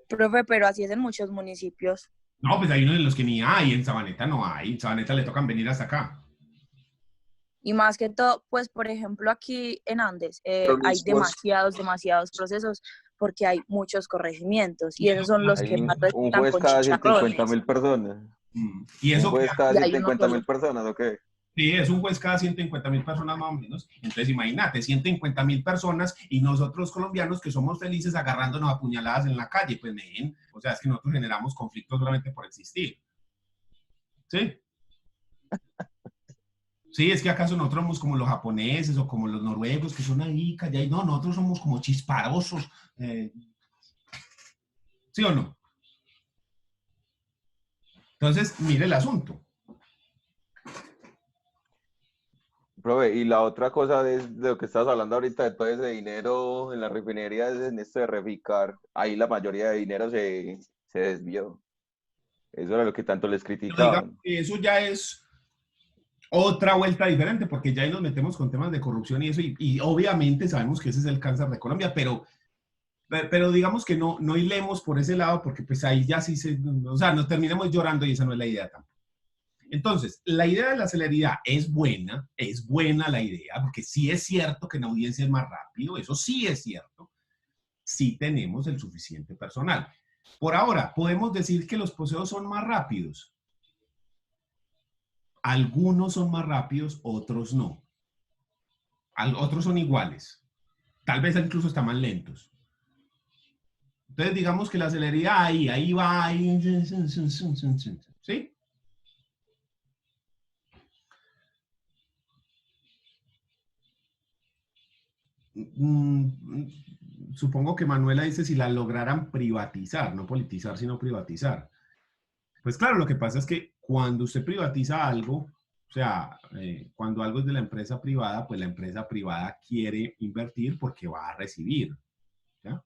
Profe, pero así es en muchos municipios. No, pues hay unos en los que ni hay, en Sabaneta no hay, en Sabaneta le tocan venir hasta acá. Y más que todo, pues por ejemplo aquí en Andes hay Promiscuos. demasiados procesos porque hay muchos corregimientos y esos son los Hay que más un resultan juez con cada chicharrones. 150.000 personas. Y ¿Un eso que juez cada Y hay uno 150.000 solo. personas o qué? sí, es un juez cada 150.000 personas más o menos. Entonces, imagínate, 150.000 personas y nosotros colombianos que somos felices agarrándonos a puñaladas en la calle. Pues, men, o sea, es que nosotros generamos conflictos solamente por existir. ¿Sí? Sí, es que acaso nosotros somos como los japoneses o como los noruegos que son ahí callados. No, nosotros somos como chisparosos. ¿Sí o no? Entonces, mire el asunto. Profe, y la otra cosa de lo que estabas hablando ahorita, de todo ese dinero en la refinería, es en esto de Reficar. Ahí la mayoría de dinero se desvió. Eso era lo que tanto les Pero digamos criticaban. que eso ya es otra vuelta diferente, porque ya ahí nos metemos con temas de corrupción y eso, y obviamente sabemos que ese es el cáncer de Colombia, pero digamos que no hilemos por ese lado, porque pues ahí ya sí o sea, nos terminamos llorando y esa no es la idea tampoco. Entonces, la idea de la celeridad es buena la idea, porque sí es cierto que en audiencia es más rápido, eso sí es cierto, sí tenemos el suficiente personal. Por ahora, podemos decir que los procesos son más rápidos. Algunos son más rápidos, otros no. Otros son iguales. Tal vez incluso están más lentos. Entonces, digamos que la celeridad ahí va, ahí, ¿sí? Supongo que Manuela dice si la lograran privatizar, no politizar, sino privatizar. Pues claro, lo que pasa es que cuando usted privatiza algo, o sea, cuando algo es de la empresa privada, pues la empresa privada quiere invertir porque va a recibir. ¿Ya?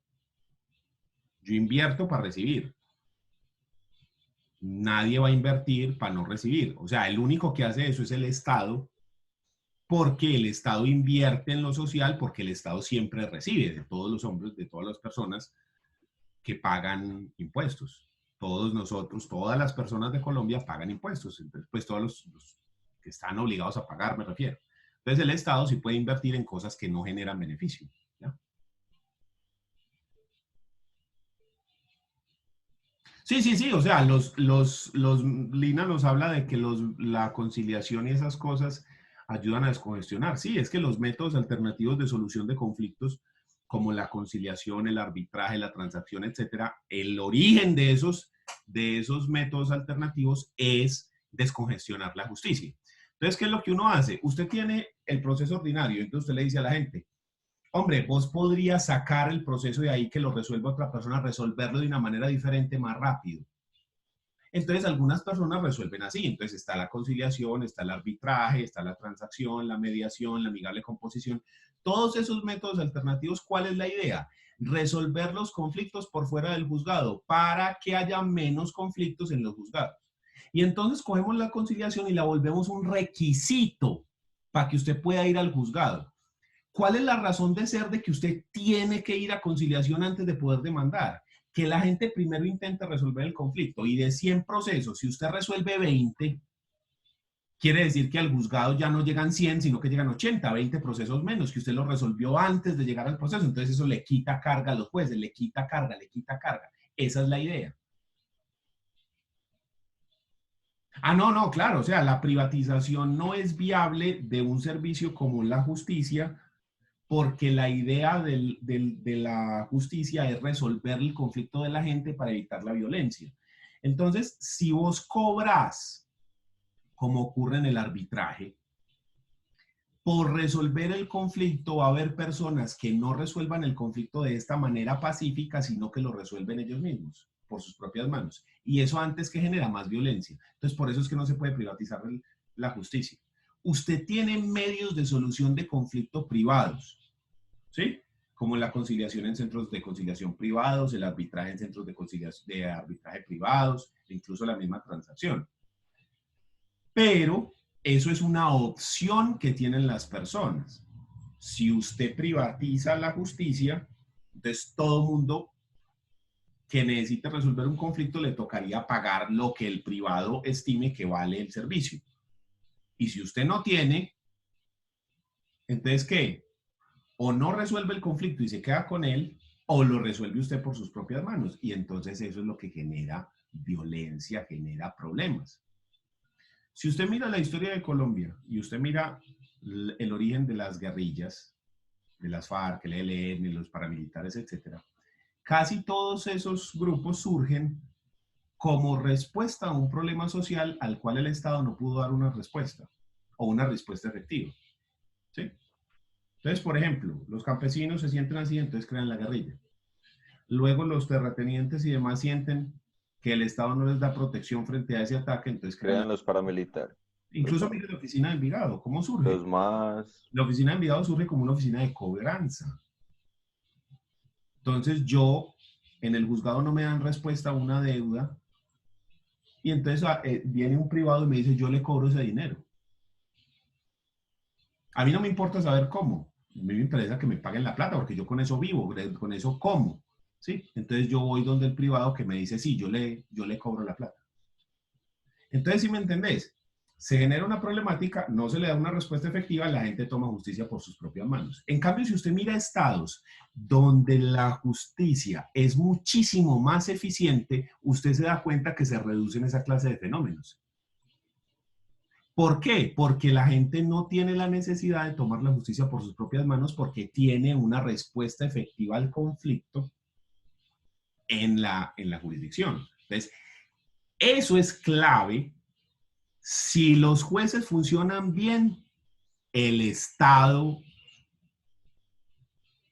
Yo invierto para recibir. Nadie va a invertir para no recibir. O sea, el único que hace eso es el Estado, porque el Estado invierte en lo social, porque el Estado siempre recibe de todos los hombres, de todas las personas que pagan impuestos. Todos nosotros, todas las personas de Colombia pagan impuestos. Entonces, pues todos los que están obligados a pagar, me refiero. Entonces, el Estado sí puede invertir en cosas que no generan beneficio. ¿Ya? Sí, o sea, Lina nos habla de que la conciliación y esas cosas ayudan a descongestionar. Sí, es que los métodos alternativos de solución de conflictos, como la conciliación, el arbitraje, la transacción, etcétera, el origen de esos métodos alternativos es descongestionar la justicia. Entonces, ¿qué es lo que uno hace? Usted tiene el proceso ordinario, entonces usted le dice a la gente, hombre, vos podrías sacar el proceso de ahí que lo resuelva otra persona, resolverlo de una manera diferente, más rápido. Entonces, algunas personas resuelven así. Entonces, está la conciliación, está el arbitraje, está la transacción, la mediación, la amigable composición. Todos esos métodos alternativos, ¿cuál es la idea? Resolver los conflictos por fuera del juzgado para que haya menos conflictos en los juzgados. Y entonces cogemos la conciliación y la volvemos un requisito para que usted pueda ir al juzgado. ¿Cuál es la razón de ser de que usted tiene que ir a conciliación antes de poder demandar? Que la gente primero intente resolver el conflicto y de 100 procesos, si usted resuelve 20, quiere decir que al juzgado ya no llegan 100, sino que llegan 80, 20 procesos menos, que usted los resolvió antes de llegar al proceso. Entonces eso le quita carga a los jueces, le quita carga, le quita carga. Esa es la idea. No, claro, o sea, la privatización no es viable de un servicio como la justicia, porque la idea de la justicia es resolver el conflicto de la gente para evitar la violencia. Entonces, si vos cobras, como ocurre en el arbitraje, por resolver el conflicto va a haber personas que no resuelvan el conflicto de esta manera pacífica, sino que lo resuelven ellos mismos, por sus propias manos. Y eso antes que genera más violencia. Entonces, por eso es que no se puede privatizar la justicia. Usted tiene medios de solución de conflicto privados, ¿sí? Como la conciliación en centros de conciliación privados, el arbitraje en centros de arbitraje privados, incluso la misma transacción. Pero eso es una opción que tienen las personas. Si usted privatiza la justicia, entonces todo mundo que necesite resolver un conflicto le tocaría pagar lo que el privado estime que vale el servicio. Y si usted no tiene, Entonces, ¿qué? O no resuelve el conflicto y se queda con él, o lo resuelve usted por sus propias manos. Y entonces eso es lo que genera violencia, genera problemas. Si usted mira la historia de Colombia y usted mira el origen de las guerrillas, de las FARC, el ELN, los paramilitares, etcétera, casi todos esos grupos surgen como respuesta a un problema social al cual el Estado no pudo dar una respuesta o una respuesta efectiva. ¿Sí? Entonces, por ejemplo, los campesinos se sienten así, entonces crean la guerrilla. Luego los terratenientes y demás sienten que el Estado no les da protección frente a ese ataque, entonces Crean los paramilitares. Incluso mire la oficina de Envigado, ¿cómo surge? Los más... La oficina de Envigado surge como una oficina de cobranza. Entonces yo, en el juzgado no me dan respuesta a una deuda, y entonces viene un privado y me dice, yo le cobro ese dinero. A mí no me importa saber cómo, a mí me interesa que me paguen la plata, porque yo con eso vivo, con eso como, ¿sí? Entonces yo voy donde el privado que me dice, sí, yo le cobro la plata. Entonces, ¿sí me entendés? Se genera una problemática, no se le da una respuesta efectiva, la gente toma justicia por sus propias manos. En cambio, si usted mira estados donde la justicia es muchísimo más eficiente, usted se da cuenta que se reducen esa clase de fenómenos. ¿Por qué? Porque la gente no tiene la necesidad de tomar la justicia por sus propias manos porque tiene una respuesta efectiva al conflicto en la jurisdicción. Entonces, eso es clave. Si los jueces funcionan bien, el Estado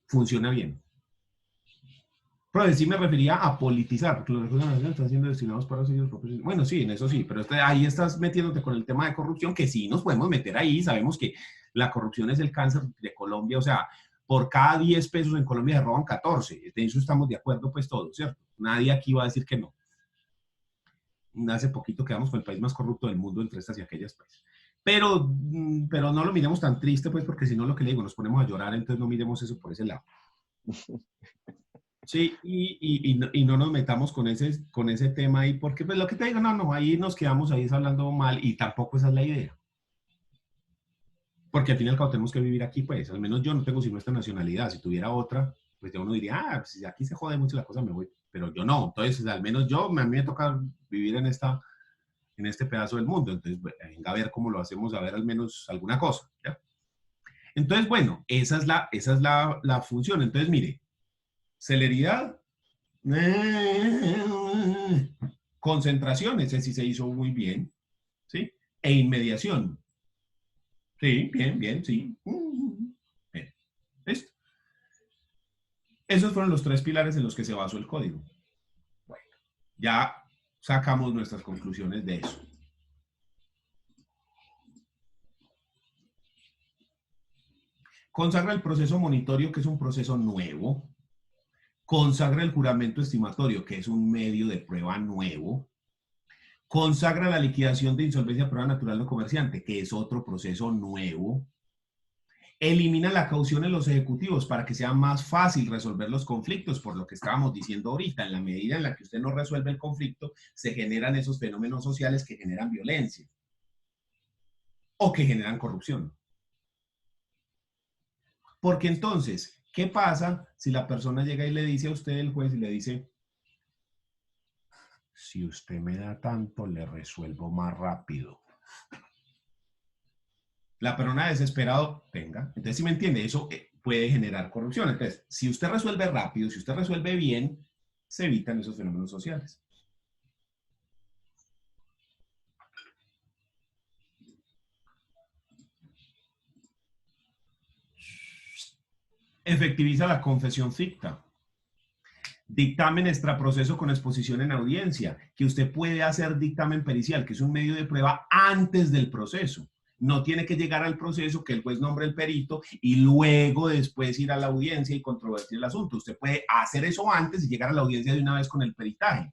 funciona bien. Pero sí me refería a politizar, porque los recursos nacionales están siendo destinados para ellos propios. Bueno, sí, en eso sí, pero ahí estás metiéndote con el tema de corrupción, que sí nos podemos meter ahí. Sabemos que la corrupción es el cáncer de Colombia, o sea, por cada 10 pesos en Colombia se roban 14. De eso estamos de acuerdo, pues todos, ¿cierto? Nadie aquí va a decir que no. Hace poquito quedamos con el país más corrupto del mundo entre estas y aquellas, pues. Pero no lo miremos tan triste, pues, porque si no, lo que le digo, nos ponemos a llorar, entonces no miremos eso por ese lado. Sí, y no nos metamos con ese tema ahí, porque pues lo que te digo, no, ahí nos quedamos ahí hablando mal y tampoco esa es la idea. Porque al fin y al cabo tenemos que vivir aquí, pues, al menos yo no tengo sino esta nacionalidad, si tuviera otra, pues ya uno diría, pues si aquí se jode mucho la cosa me voy, pero yo no, entonces al menos a mí me toca vivir en este pedazo del mundo, entonces venga a ver cómo lo hacemos, a ver al menos alguna cosa, ¿ya? Entonces, bueno, esa es la función, entonces mire, celeridad, concentración, ese sí se hizo muy bien, ¿sí? E inmediación. Sí, bien, sí. Bien. ¿Listo? Esos fueron los 3 pilares en los que se basó el código. Bueno, ya sacamos nuestras conclusiones de eso. Consagra el proceso monitorio, que es un proceso nuevo. Consagra el juramento estimatorio, que es un medio de prueba nuevo. Consagra la liquidación de insolvencia prueba natural no comerciante, que es otro proceso nuevo. Elimina la caución en los ejecutivos para que sea más fácil resolver los conflictos, por lo que estábamos diciendo ahorita. En la medida en la que usted no resuelve el conflicto, se generan esos fenómenos sociales que generan violencia o que generan corrupción. Porque entonces, ¿qué pasa si la persona llega y le dice a usted, el juez, y le dice, si usted me da tanto, le resuelvo más rápido? La persona desesperado, venga. Entonces, si me entiende, eso puede generar corrupción. Entonces, si usted resuelve rápido, si usted resuelve bien, se evitan esos fenómenos sociales. Efectiviza la confesión ficta. Dictamen extraproceso con exposición en audiencia, que usted puede hacer dictamen pericial, que es un medio de prueba antes del proceso. No tiene que llegar al proceso, que el juez nombre el perito y luego después ir a la audiencia y controvertir el asunto. Usted puede hacer eso antes y llegar a la audiencia de una vez con el peritaje.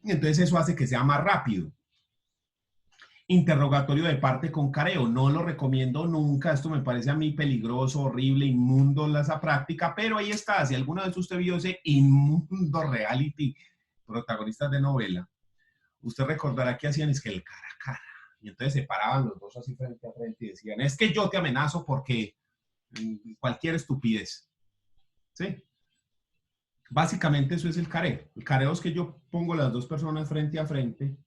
Y entonces eso hace que sea más rápido. Interrogatorio de parte con careo. No lo recomiendo nunca. Esto me parece a mí peligroso, horrible, inmundo esa práctica, pero ahí está. Si alguna vez usted vio ese inmundo reality, protagonistas de novela, usted recordará que hacían es que el cara a cara. Y entonces se paraban los dos así frente a frente y decían, es que yo te amenazo porque cualquier estupidez. ¿Sí? Básicamente eso es el careo. El careo es que yo pongo las dos personas frente a frente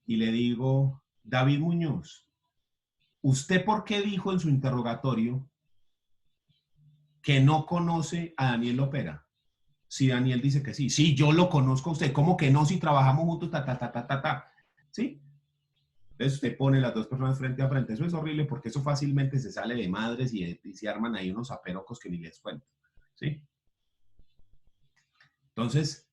y le digo, David Muñoz, ¿usted por qué dijo en su interrogatorio que no conoce a Daniel Lopera? Si Daniel dice que sí. Sí, yo lo conozco a usted. ¿Cómo que no? Si trabajamos juntos, ¿Sí? Entonces usted pone las dos personas frente a frente. Eso es horrible porque eso fácilmente se sale de madres y se arman ahí unos aperocos que ni les cuento. ¿Sí? Entonces,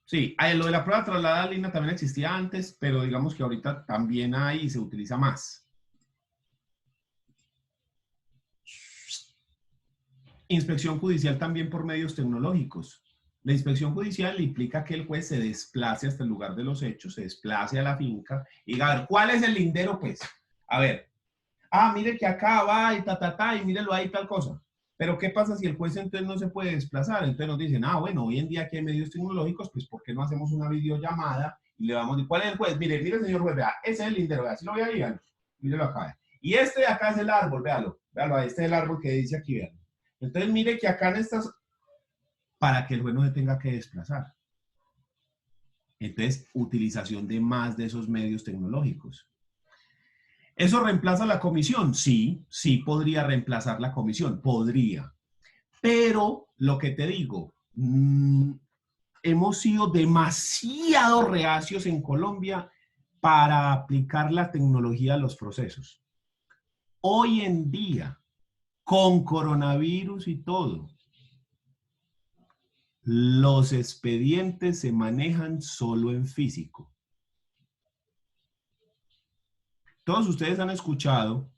sí, lo de la prueba trasladada línea también existía antes, pero digamos que ahorita también hay y se utiliza más. Inspección judicial también por medios tecnológicos. La inspección judicial implica que el juez se desplace hasta el lugar de los hechos, se desplace a la finca y diga, a ver, ¿cuál es el lindero, pues? A ver, mire que acá va y y mírelo ahí tal cosa. Pero ¿qué pasa si el juez entonces no se puede desplazar? Entonces nos dicen, bueno, hoy en día que hay medios tecnológicos, pues ¿por qué no hacemos una videollamada y le vamos a decir, ¿cuál es el juez? Mire, señor juez, vea, ese es el lindero, vea, si lo ve ahí, vean, mírelo acá. Y este de acá es el árbol, véalo, este es el árbol que dice aquí, vean. Entonces mire que acá en estas, para que el juez no se tenga que desplazar. Entonces, utilización de más de esos medios tecnológicos. ¿Eso reemplaza la comisión? Sí, sí podría reemplazar la comisión, podría. Pero, lo que te digo, hemos sido demasiado reacios en Colombia para aplicar la tecnología a los procesos. Hoy en día, con coronavirus y todo, los expedientes se manejan solo en físico. Todos ustedes han escuchado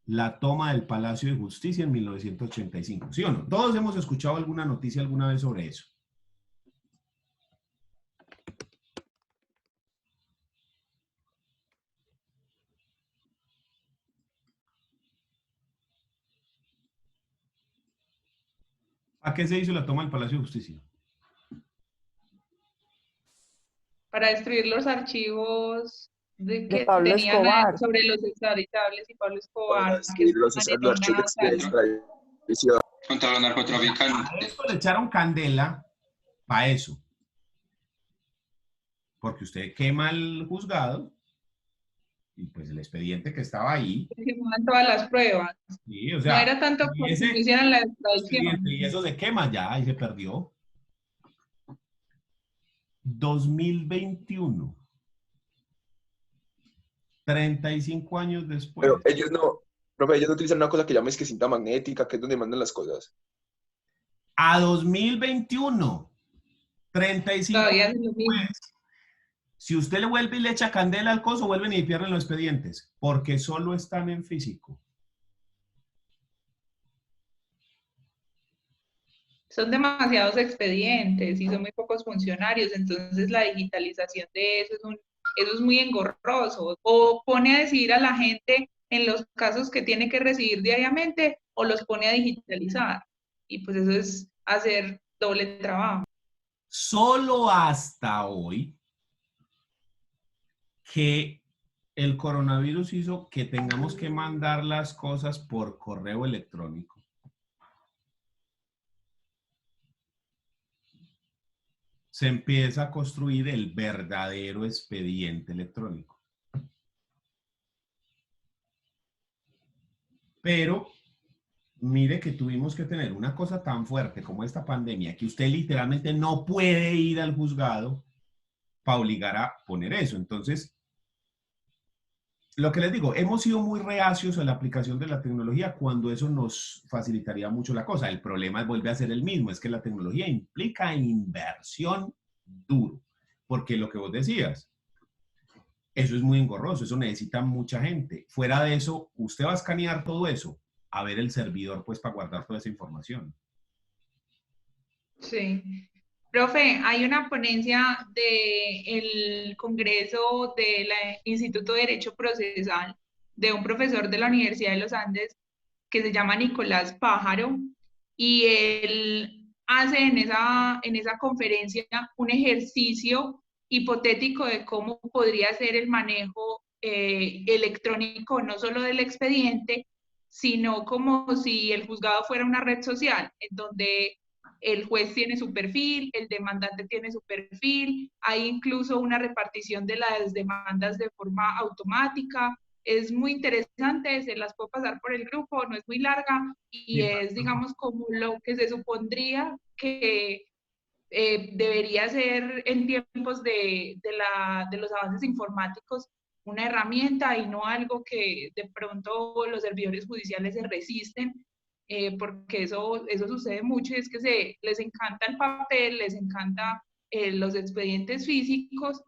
la toma del Palacio de Justicia en 1985, ¿sí o no? Todos hemos escuchado alguna noticia alguna vez sobre eso. ¿A qué se hizo la toma del Palacio de Justicia? Para destruir los archivos que Pablo tenían Escobar. sobre los extraditables y Pablo Escobar. Para destruir los archivos de extradición. Contra los A narcotraficantes. esto le echaron candela para eso. Porque usted quema el juzgado y pues el expediente que estaba ahí. Que quemaban todas las pruebas. Sí, o sea, No era tanto y porque ese hicieran la extradición. expediente, y eso se quema ya y se perdió. 2021. 35 años después. Pero ellos no, profe, ellos no utilizan una cosa que llama es que cinta magnética, que es donde mandan las cosas. A 2021. 35 Todavía años es lo mismo. después. Si usted le vuelve y le echa candela al coso, vuelven y pierden los expedientes, porque solo están en físico. Son demasiados expedientes y son muy pocos funcionarios, entonces la digitalización de eso es muy engorroso. O pone a decidir a la gente en los casos que tiene que recibir diariamente o los pone a digitalizar. Y pues eso es hacer doble trabajo. Solo hasta hoy que el coronavirus hizo que tengamos que mandar las cosas por correo electrónico. Se empieza a construir el verdadero expediente electrónico. Pero mire que tuvimos que tener una cosa tan fuerte como esta pandemia, que usted literalmente no puede ir al juzgado para obligar a poner eso. Entonces, lo que les digo, hemos sido muy reacios a la aplicación de la tecnología cuando eso nos facilitaría mucho la cosa. El problema vuelve a ser el mismo, es que la tecnología implica inversión duro, porque lo que vos decías, eso es muy engorroso, eso necesita mucha gente. Fuera de eso, usted va a escanear todo eso, a ver el servidor pues para guardar toda esa información. Sí. Profe, hay una ponencia del Congreso del Instituto de Derecho Procesal de un profesor de la Universidad de los Andes que se llama Nicolás Pájaro y él hace en esa conferencia un ejercicio hipotético de cómo podría ser el manejo electrónico, no solo del expediente, sino como si el juzgado fuera una red social, en donde el juez tiene su perfil, el demandante tiene su perfil, hay incluso una repartición de las demandas de forma automática. Es muy interesante, se las puedo pasar por el grupo, no es muy larga y es, digamos, como lo que se supondría que debería ser en tiempos de los avances informáticos una herramienta y no algo que de pronto los servidores judiciales se resisten, porque eso sucede mucho, y es que les encanta el papel, les encanta los expedientes físicos,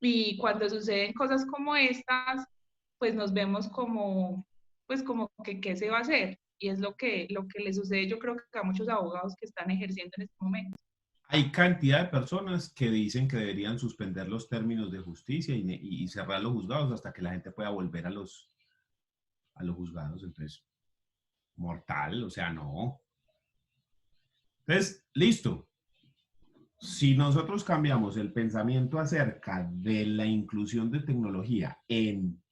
y cuando suceden cosas como estas, pues nos vemos como, pues como que qué se va a hacer, y es lo que le sucede yo creo que a muchos abogados que están ejerciendo en este momento. Hay cantidad de personas que dicen que deberían suspender los términos de justicia y cerrar los juzgados hasta que la gente pueda volver a los juzgados. Entonces, mortal, o sea, no. Entonces, listo. Si nosotros cambiamos el pensamiento acerca de la inclusión de tecnología en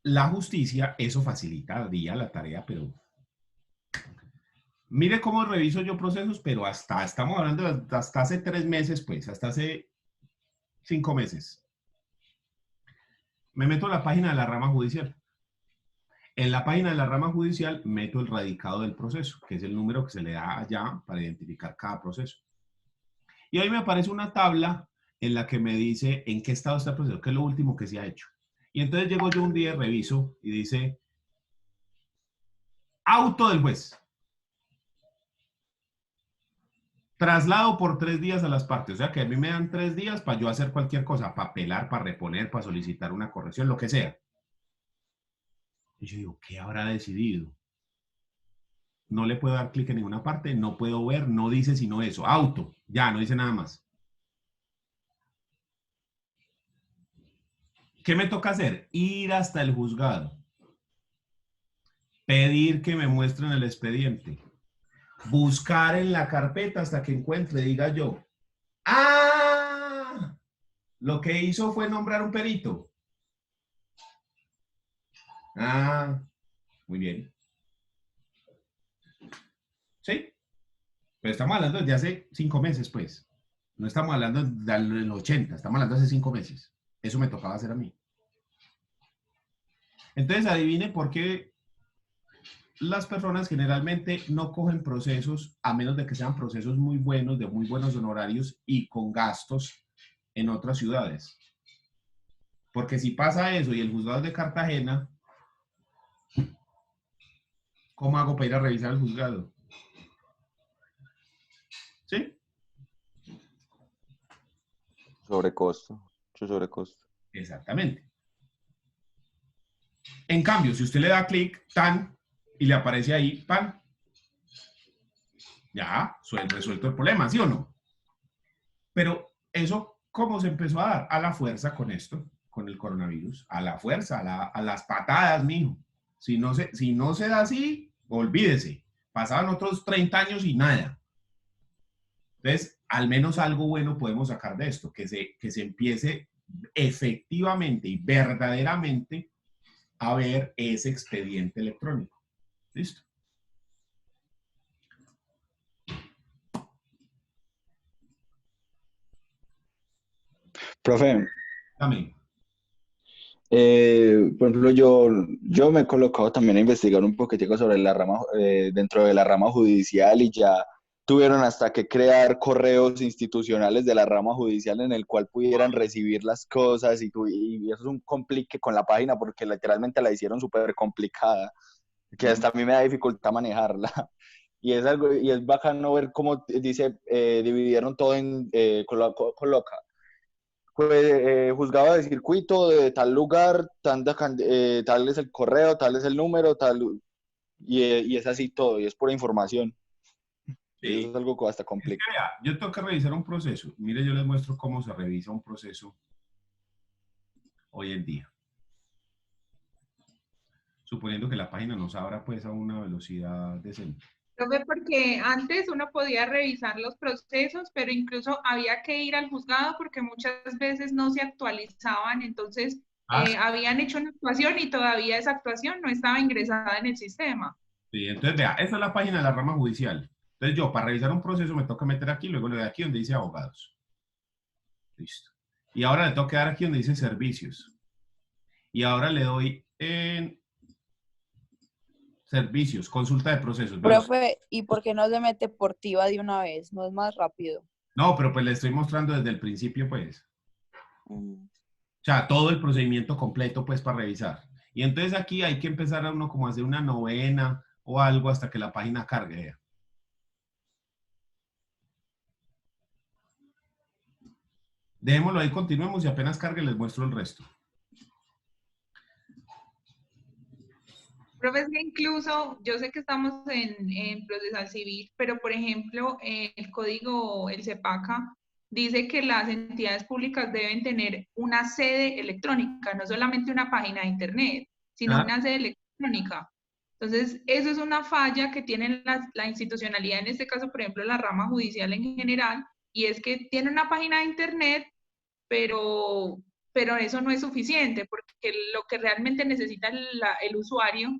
la justicia, eso facilitaría la tarea, pero mire cómo reviso yo procesos, pero estamos hablando de hasta hace 3 meses, pues, hasta hace 5 meses. Me meto a la página de la rama judicial. En la página de la rama judicial meto el radicado del proceso, que es el número que se le da allá para identificar cada proceso. Y ahí me aparece una tabla en la que me dice en qué estado está el proceso, qué es lo último que se ha hecho. Y entonces llego yo un día, reviso y dice, auto del juez. Traslado por 3 días a las partes. O sea que a mí me dan 3 días para yo hacer cualquier cosa, para apelar, para reponer, para solicitar una corrección, lo que sea. Y yo digo, ¿qué habrá decidido? No le puedo dar clic en ninguna parte, no puedo ver, no dice sino eso. Auto, ya, no dice nada más. ¿Qué me toca hacer? Ir hasta el juzgado. Pedir que me muestren el expediente. Buscar en la carpeta hasta que encuentre, diga yo. ¡Ah! Lo que hizo fue nombrar un perito. Ah, muy bien. ¿Sí? Pero estamos hablando de hace 5 meses, pues. No estamos hablando del 80, estamos hablando de hace 5 meses. Eso me tocaba hacer a mí. Entonces, adivine por qué las personas generalmente no cogen procesos, a menos de que sean procesos muy buenos, de muy buenos honorarios y con gastos en otras ciudades. Porque si pasa eso y el juzgado es de Cartagena, ¿cómo hago para ir a revisar el juzgado? ¿Sí? Sobrecosto, mucho sobrecosto. Exactamente. En cambio, si usted le da clic, tan, y le aparece ahí, pan, ya, resuelto el problema, ¿sí o no? Pero eso, ¿cómo se empezó a dar? A la fuerza con esto, con el coronavirus, a la fuerza, a las patadas, mijo. Si no se da así, olvídese. Pasaban otros 30 años y nada. Entonces, al menos algo bueno podemos sacar de esto, que se empiece efectivamente y verdaderamente a ver ese expediente electrónico. ¿Listo? Profe, Amén. por ejemplo, yo me he colocado también a investigar un poquitico sobre la rama, dentro de la rama judicial, y ya tuvieron hasta que crear correos institucionales de la rama judicial en el cual pudieran recibir las cosas, y eso es un complique con la página porque literalmente la hicieron súper complicada, que hasta a mí me da dificultad manejarla. Y es algo, y es bacano ver cómo dice, dividieron todo en, coloca. Pues juzgado de circuito de tal lugar, tal es el correo, tal es el número, y es así todo, y es pura información. Sí. Eso es algo que hasta complica. Vea, yo tengo que revisar un proceso. Mire, yo les muestro cómo se revisa un proceso hoy en día. Suponiendo que la página nos abra pues a una velocidad decente. Profe, porque antes uno podía revisar los procesos, pero incluso había que ir al juzgado porque muchas veces no se actualizaban, entonces Ah, habían hecho una actuación y todavía esa actuación no estaba ingresada en el sistema. sí, entonces vea, esta es la página de la rama judicial. Entonces yo, para revisar un proceso, me toca meter aquí, luego le doy aquí donde dice abogados. Listo. Y ahora le tengo que dar aquí donde dice servicios. Y ahora le doy en servicios, consulta de procesos. Vamos. Profe, ¿y por qué no se mete por TIVA de una vez? ¿No es más rápido? No, pero pues le estoy mostrando desde el principio, pues. Mm. O sea, todo el procedimiento completo, pues, para revisar. Y entonces aquí hay que empezar a uno como a hacer una novena o algo hasta que la página cargue. Vea. Dejémoslo ahí, continuemos y apenas cargue les muestro el resto. Profe, es que incluso yo sé que estamos en procesal civil, pero por ejemplo, el código, el CEPACA, dice que las entidades públicas deben tener una sede electrónica, no solamente una página de internet, sino Ah, una sede electrónica. Entonces, eso es una falla que tiene la institucionalidad, en este caso, por ejemplo, la rama judicial en general, y es que tiene una página de internet, pero, pero eso no es suficiente, porque lo que realmente necesita el usuario,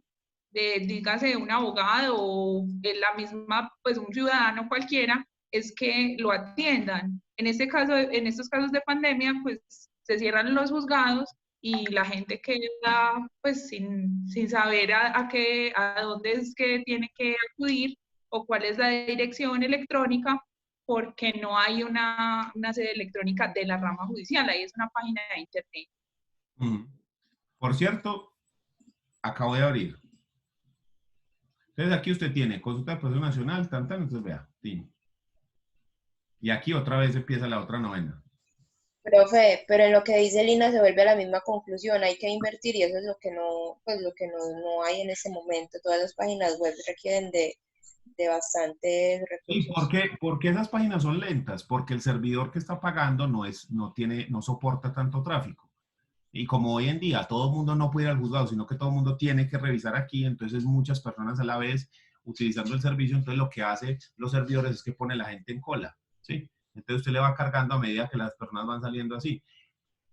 dígase un abogado o de la misma, pues un ciudadano cualquiera, es que lo atiendan. En este caso, en estos casos de pandemia, pues se cierran los juzgados y la gente queda pues sin saber a dónde es que tiene que acudir o cuál es la dirección electrónica, porque no hay una sede electrónica de la rama judicial, ahí es una página de internet. Por cierto, acabo de abrir. Entonces aquí usted tiene consulta de proceso nacional, entonces vea, tin. Y aquí otra vez empieza la otra novena. Profe, pero en lo que dice Lina se vuelve a la misma conclusión, hay que invertir y eso es lo que no, pues lo que no hay en este momento. Todas las páginas web requieren de bastantes ¿Y recursos. por qué esas páginas son lentas? Porque el servidor que está pagando no soporta tanto tráfico. Y como hoy en día todo el mundo no puede ir al juzgado, sino que todo el mundo tiene que revisar aquí, entonces muchas personas a la vez utilizando el servicio, entonces lo que hace los servidores es que pone la gente en cola, ¿sí? Entonces usted le va cargando a medida que las personas van saliendo así.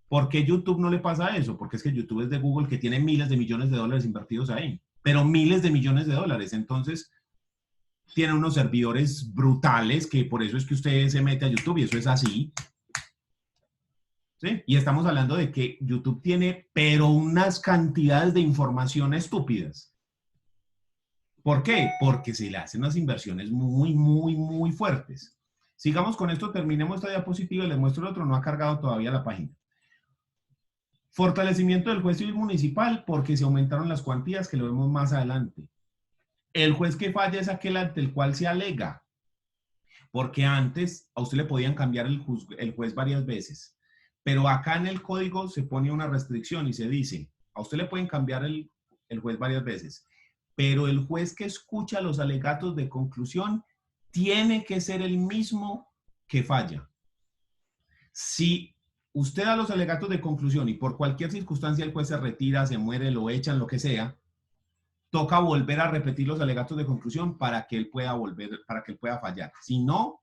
¿Por qué YouTube no le pasa eso? Porque es que YouTube es de Google que tiene miles de millones de dólares invertidos ahí, pero miles de millones de dólares. Entonces tiene unos servidores brutales que por eso es que usted se mete a YouTube y eso es así. ¿Sí? Y estamos hablando de que YouTube tiene, pero unas cantidades de información estúpidas. ¿Por qué? Porque se le hacen unas inversiones muy fuertes. Sigamos con esto, terminemos esta diapositiva y les muestro el otro, no ha cargado todavía la página. Fortalecimiento del juez civil municipal porque se aumentaron las cuantías, que lo vemos más adelante. El juez que falla es aquel ante el cual se alega, porque antes a usted le podían cambiar el juez varias veces. Pero acá en el código se pone una restricción y se dice, a usted le pueden cambiar el juez varias veces, pero el juez que escucha los alegatos de conclusión tiene que ser el mismo que falla. Si usted da los alegatos de conclusión y por cualquier circunstancia el juez se retira, se muere, lo echan, lo que sea, toca volver a repetir los alegatos de conclusión para que él pueda fallar. Si no,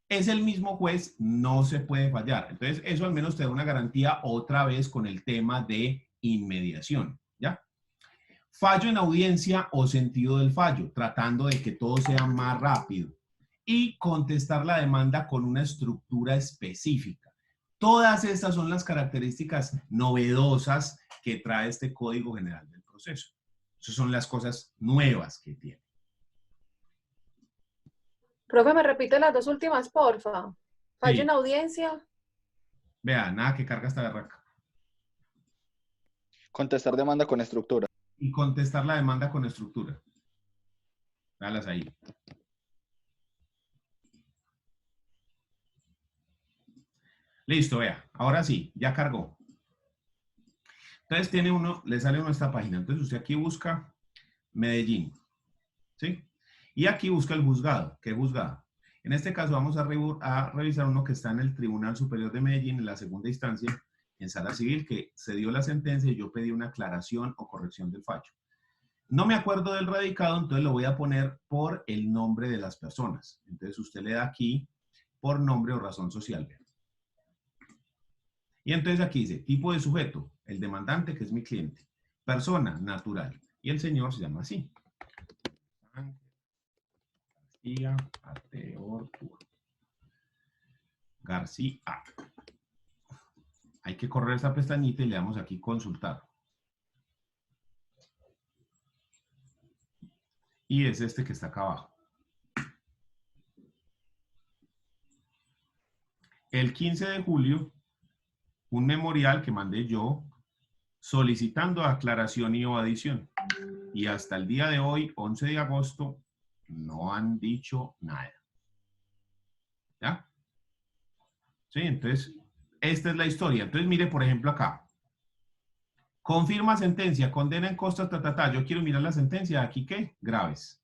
es el mismo juez, no se puede fallar. Entonces, eso al menos te da una garantía otra vez con el tema de inmediación, ¿ya? Fallo en audiencia o sentido del fallo, tratando de que todo sea más rápido. Y contestar la demanda con una estructura específica. Todas estas son las características novedosas que trae este Código General del Proceso. Esas son las cosas nuevas que tiene. Profe, ¿me repite las dos últimas, porfa? Fallo Sí. en audiencia. Vea, nada que carga esta berraca. Contestar demanda con estructura. Y contestar la demanda con estructura. Véalas ahí. Listo, vea. Ahora sí, ya cargó. Entonces tiene le sale uno esta página. Entonces usted aquí busca Medellín. ¿Sí? Y aquí busca el juzgado. ¿Qué juzgado? En este caso vamos a revisar uno que está en el Tribunal Superior de Medellín, en la segunda instancia, en sala civil, que se dio la sentencia y yo pedí una aclaración o corrección del fallo. No me acuerdo del radicado, entonces lo voy a poner por el nombre de las personas. Entonces usted le da aquí por nombre o razón social. Y entonces aquí dice, tipo de sujeto, el demandante, que es mi cliente. Persona, natural. Y el señor se llama así. García Ateortúa. García. Hay que correr esta pestañita y le damos aquí consultar. Y es este que está acá abajo. El 15 de julio, un memorial que mandé yo solicitando aclaración y o adición. Y hasta el día de hoy, 11 de agosto, no han dicho nada. ¿Ya? Sí, entonces, esta es la historia. Entonces, mire, por ejemplo, acá. Confirma sentencia, condena en costas, Yo quiero mirar la sentencia. ¿Aquí qué? Graves.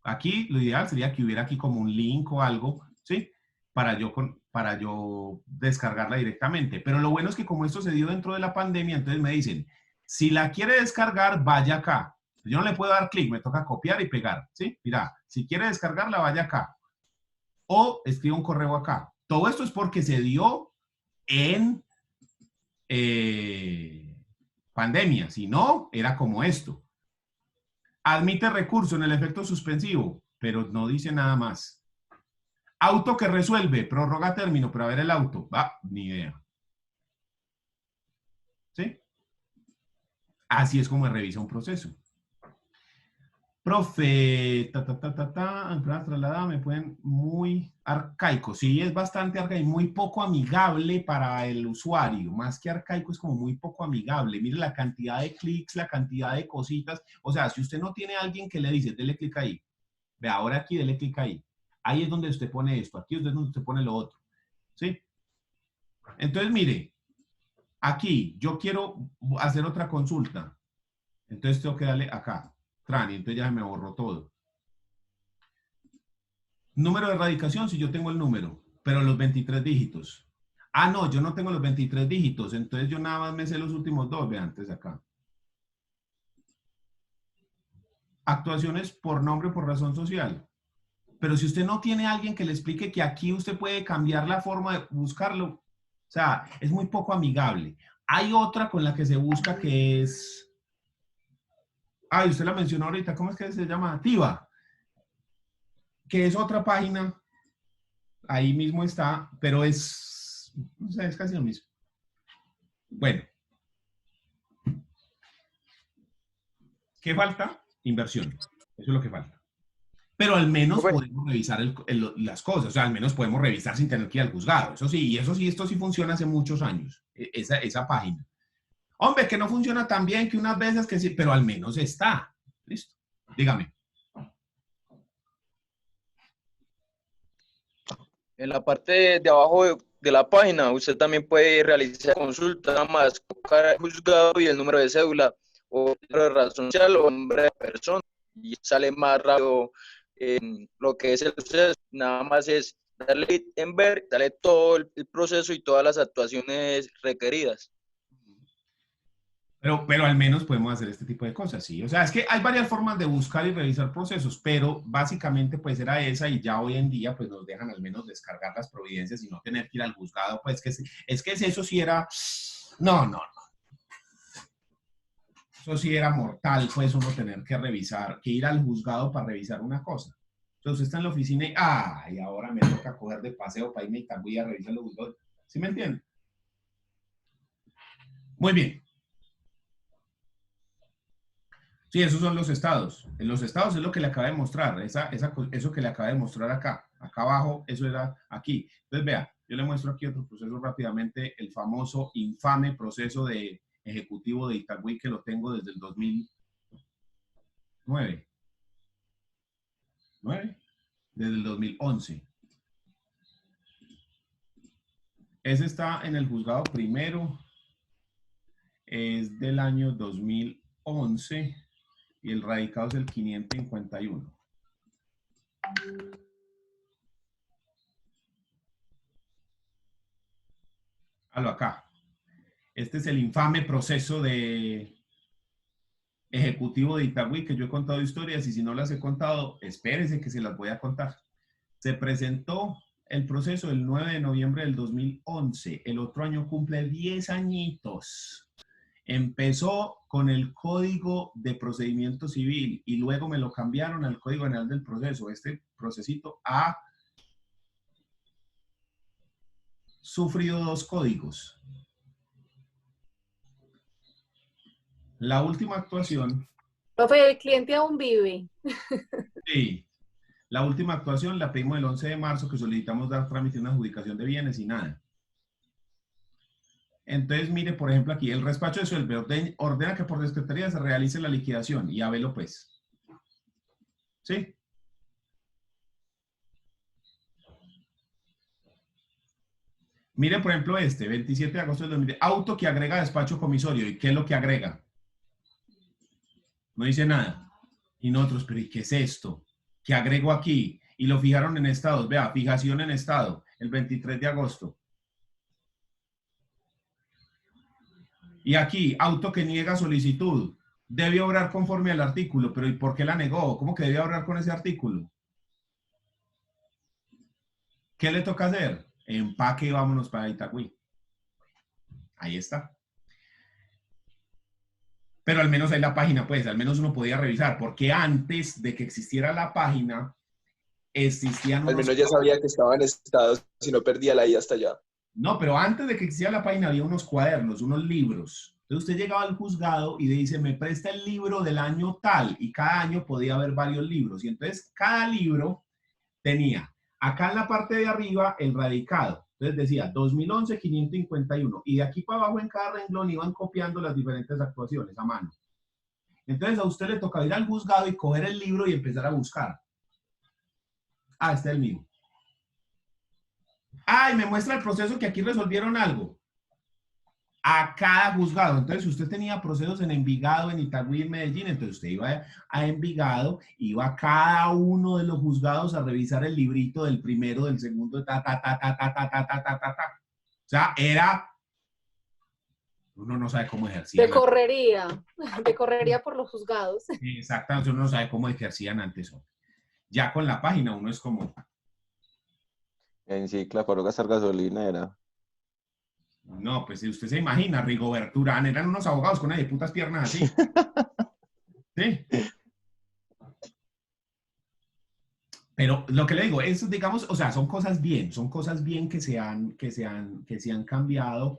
Aquí lo ideal sería que hubiera aquí como un link o algo, ¿sí? Para yo descargarla directamente. Pero lo bueno es que como esto se dio dentro de la pandemia, entonces me dicen, si la quiere descargar, vaya acá. Yo no le puedo dar clic, me toca copiar y pegar, ¿sí? Mira, si quiere descargarla, vaya acá. O escriba un correo acá. Todo esto es porque se dio en pandemia. Si no, era como esto. Admite recurso en el efecto suspensivo, pero no dice nada más. Auto que resuelve, prorroga término, pero a ver el auto. Ni idea. ¿Sí? Así es como revisa un proceso. Profe, trasladada, me pueden muy arcaico. Sí, es bastante arcaico, muy poco amigable para el usuario. Más que arcaico, es como muy poco amigable. Mire la cantidad de clics, la cantidad de cositas. O sea, si usted no tiene a alguien que le dice, dele clic ahí. Ve, ahora aquí, dele clic ahí. Ahí es donde usted pone esto. Aquí es donde usted pone lo otro. ¿Sí? Entonces, mire, aquí yo quiero hacer otra consulta. Entonces tengo que darle acá. Tran, y entonces ya se me borró todo. Número de erradicación, si yo tengo el número, pero los 23 dígitos. Ah, no, yo no tengo los 23 dígitos, entonces yo nada más me sé los últimos dos, vean, antes acá. Actuaciones por nombre, por razón social. Pero si usted no tiene a alguien que le explique que aquí usted puede cambiar la forma de buscarlo, o sea, es muy poco amigable. Hay otra con la que se busca que es... Ay, usted la mencionó ahorita, ¿cómo es que se llama? Tiva. Que es otra página, ahí mismo está, pero es, o sea, es casi lo mismo. Bueno. ¿Qué falta? Inversión. Eso es lo que falta. Pero al menos podemos revisar las cosas, o sea, al menos podemos revisar sin tener que ir al juzgado. Eso sí, esto sí funciona hace muchos años, esa página. Hombre, que no funciona tan bien que unas veces que sí, pero al menos está. Listo. Dígame. En la parte de abajo de la página, usted también puede realizar consulta, nada más colocar el juzgado y el número de cédula, o número de razón social, o nombre de persona, y sale más rápido en lo que es el proceso. Nada más es darle en ver, darle todo el proceso y todas las actuaciones requeridas. Pero al menos podemos hacer este tipo de cosas, sí. O sea, es que hay varias formas de buscar y revisar procesos, pero básicamente pues era esa y ya hoy en día pues nos dejan al menos descargar las providencias y no tener que ir al juzgado, pues es que eso sí era... No. Eso sí era mortal, pues uno tener que revisar, que ir al juzgado para revisar una cosa. Entonces está en la oficina y ahora me toca coger de paseo para irme a Itagüí a revisar los juzgados. ¿Sí me entienden? Muy bien. Sí, esos son los estados. En los estados es lo que le acaba de mostrar, eso que le acaba de mostrar acá. Acá abajo, eso era aquí. Entonces, vea, yo le muestro aquí otro proceso rápidamente, el famoso, infame proceso de ejecutivo de Itagüí, que lo tengo desde el 2009. Desde el 2011. Ese está en el juzgado primero, es del año 2011. Y el radicado es el 551. Hágalo acá. Este es el infame proceso de ejecutivo de Itagüí, que yo he contado historias y si no las he contado, espérese que se las voy a contar. Se presentó el proceso el 9 de noviembre del 2011. El otro año cumple 10 añitos. Empezó con el Código de Procedimiento Civil y luego me lo cambiaron al Código General del Proceso. Este procesito ha sufrido 2 códigos. La última actuación... Profe, el cliente aún vive. Sí. La última actuación la pedimos el 11 de marzo, que solicitamos dar trámite a una adjudicación de bienes y nada. Entonces, mire, por ejemplo, aquí, el despacho de sueldo ordena que por secretaría se realice la liquidación y hábelo pues. ¿Sí? Miren, por ejemplo, 27 de agosto del 2010, auto que agrega despacho comisorio. ¿Y qué es lo que agrega? No dice nada. Y nosotros, pero ¿y qué es esto? ¿Qué agrego aquí? Y lo fijaron en estados. Vea, fijación en estado, el 23 de agosto. Y aquí, auto que niega solicitud. Debe obrar conforme al artículo, pero ¿y por qué la negó? ¿Cómo que debe obrar con ese artículo? ¿Qué le toca hacer? Empaque y vámonos para Itagüí. Ahí está. Pero al menos hay la página, pues, al menos uno podía revisar, porque antes de que existiera la página, existían unos... Al menos ya sabía que estaba en estado, si no perdía la ida hasta allá. No, pero antes de que existiera la página había unos cuadernos, unos libros. Entonces usted llegaba al juzgado y le dice, me presta el libro del año tal, y cada año podía haber varios libros. Y entonces cada libro tenía, acá en la parte de arriba, el radicado. Entonces decía 2011, 551. Y de aquí para abajo en cada renglón iban copiando las diferentes actuaciones a mano. Entonces a usted le tocaba ir al juzgado y coger el libro y empezar a buscar. Ah, este es el mío. Ah, y me muestra el proceso que aquí resolvieron algo. A cada juzgado. Entonces, si usted tenía procesos en Envigado, en Itagüí, en Medellín, entonces usted iba a Envigado, iba a cada uno de los juzgados a revisar el librito del primero, del segundo, ta, ta, ta, ta, ta, ta, ta, ta, ta, ta, ta. O sea, era... Uno no sabe cómo ejercían. De correría por los juzgados. Exactamente, uno no sabe cómo ejercían antes. Ya con la página uno es como... En Cicla, para gastar gasolina era. No, pues si usted se imagina, Rigoberto Urán, eran unos abogados con unas de putas piernas así. Sí. Pero lo que le digo, es, digamos, o sea, son cosas bien que se han cambiado,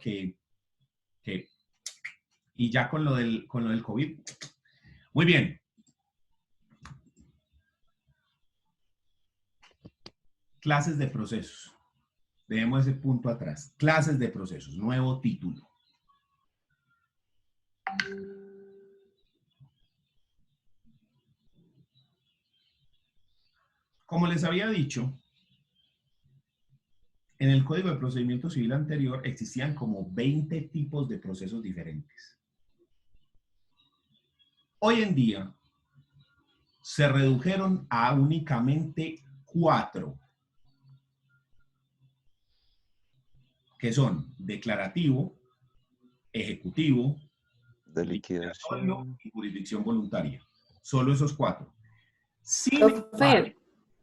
y ya con lo del COVID. Muy bien. Clases de procesos. Dejemos ese punto atrás. Clases de procesos. Nuevo título. Como les había dicho, en el Código de Procedimiento Civil anterior existían como 20 tipos de procesos diferentes. Hoy en día se redujeron a únicamente 4, que son declarativo, ejecutivo, De liquidatorio liquidación. y jurisdicción voluntaria. Solo esos 4. Sin Profe. embargo,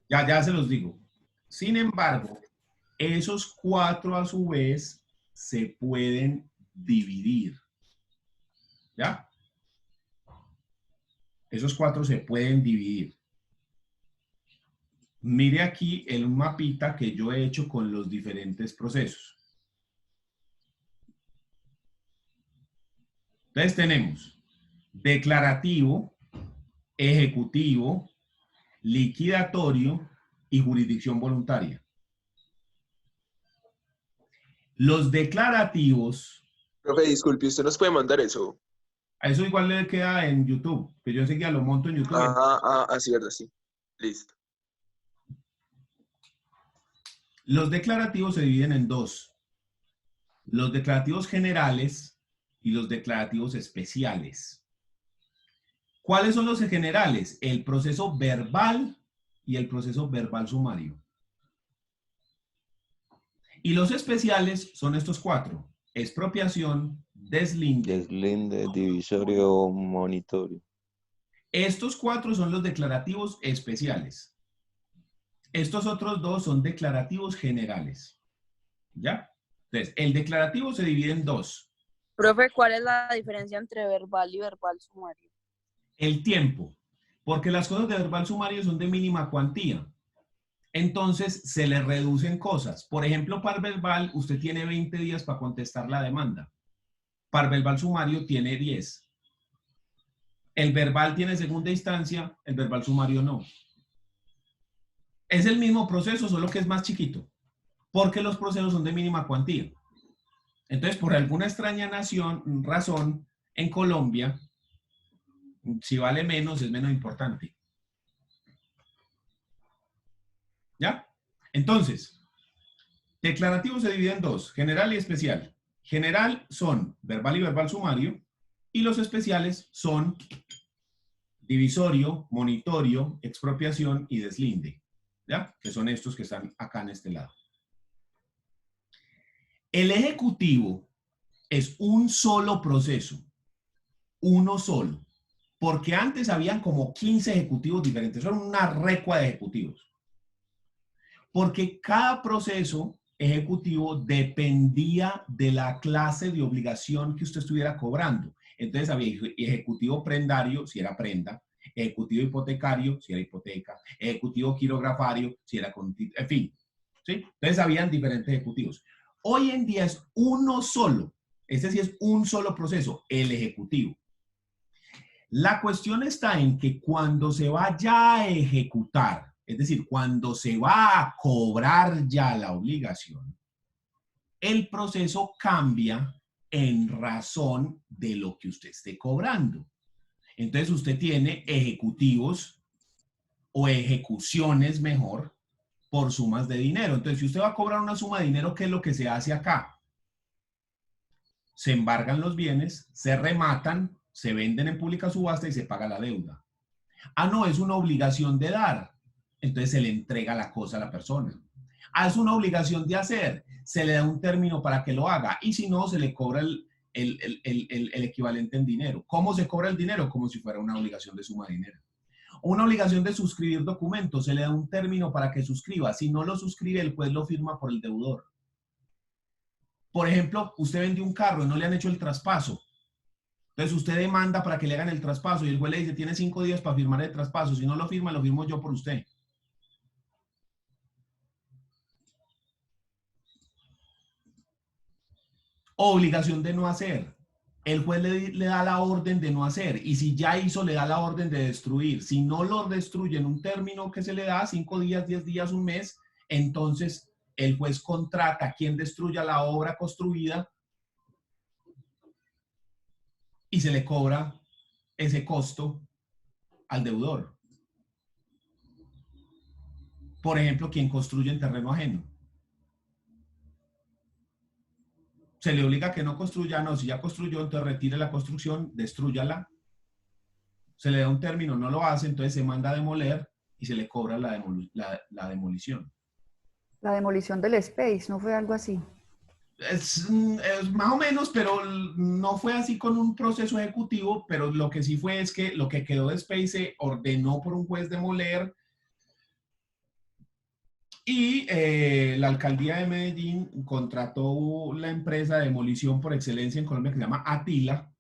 ya se los digo. Sin embargo, esos 4 a su vez se pueden dividir. ¿Ya? Esos 4 se pueden dividir. Mire aquí el mapita que yo he hecho con los diferentes procesos. Entonces tenemos declarativo, ejecutivo, liquidatorio y jurisdicción voluntaria. Los declarativos... Profe, disculpe, ¿usted nos puede mandar eso? A eso igual le queda en YouTube, que yo enseguida lo monto en YouTube. Sí, verdad, sí. Listo. Los declarativos se dividen en 2. Los declarativos generales y los declarativos especiales. ¿Cuáles son los generales? El proceso verbal y el proceso verbal sumario. Y los especiales son estos 4. Expropiación, deslinde, Deslinde, divisorio, monitorio. Estos 4 son los declarativos especiales. Estos otros 2 son declarativos generales. ¿Ya? Entonces, el declarativo se divide en 2. Profe, ¿cuál es la diferencia entre verbal y verbal sumario? El tiempo. Porque las cosas de verbal sumario son de mínima cuantía. Entonces, se le reducen cosas. Por ejemplo, para verbal, usted tiene 20 días para contestar la demanda. Para verbal sumario tiene 10. El verbal tiene segunda instancia, el verbal sumario no. Es el mismo proceso, solo que es más chiquito. Porque los procesos son de mínima cuantía. Entonces, por alguna extraña razón, en Colombia, si vale menos, es menos importante. ¿Ya? Entonces, declarativo se divide en 2, general y especial. General son verbal y verbal sumario, y los especiales son divisorio, monitorio, expropiación y deslinde. ¿Ya? Que son estos que están acá en este lado. El ejecutivo es un solo proceso, uno solo, porque antes habían como 15 ejecutivos diferentes, son una recua de ejecutivos. Porque cada proceso ejecutivo dependía de la clase de obligación que usted estuviera cobrando. Entonces había ejecutivo prendario, si era prenda, ejecutivo hipotecario, si era hipoteca, ejecutivo quirografario, si era, en fin, ¿sí? Entonces habían diferentes ejecutivos. Hoy en día es uno solo, este sí es un solo proceso, el ejecutivo. La cuestión está en que cuando se vaya a ejecutar, es decir, cuando se va a cobrar ya la obligación, el proceso cambia en razón de lo que usted esté cobrando. Entonces usted tiene ejecutivos o ejecuciones mejor por sumas de dinero. Entonces, si usted va a cobrar una suma de dinero, ¿qué es lo que se hace acá? Se embargan los bienes, se rematan, se venden en pública subasta y se paga la deuda. Ah, no, es una obligación de dar. Entonces se le entrega la cosa a la persona. Ah, es una obligación de hacer. Se le da un término para que lo haga. Y si no, se le cobra el equivalente en dinero. ¿Cómo se cobra el dinero? Como si fuera una obligación de suma de dinero. Una obligación de suscribir documentos. Se le da un término para que suscriba. Si no lo suscribe, el juez lo firma por el deudor. Por ejemplo, usted vendió un carro y no le han hecho el traspaso. Entonces usted demanda para que le hagan el traspaso y el juez le dice, tiene 5 días para firmar el traspaso. Si no lo firma, lo firmo yo por usted. Obligación de no hacer. El juez le da la orden de no hacer y si ya hizo, le da la orden de destruir. Si no lo destruye en un término que se le da, 5 días, 10 días, un mes, entonces el juez contrata a quien destruya la obra construida y se le cobra ese costo al deudor. Por ejemplo, quien construye en terreno ajeno. Se le obliga a que no construya, no, si ya construyó, entonces retire la construcción, destrúyala. Se le da un término, no lo hace, entonces se manda a demoler y se le cobra la demolición. La demolición del Space, ¿no fue algo así? Es más o menos, pero no fue así con un proceso ejecutivo, pero lo que sí fue es que lo que quedó de Space se ordenó por un juez demoler y la alcaldía de Medellín contrató la empresa de demolición por excelencia en Colombia que se llama Atila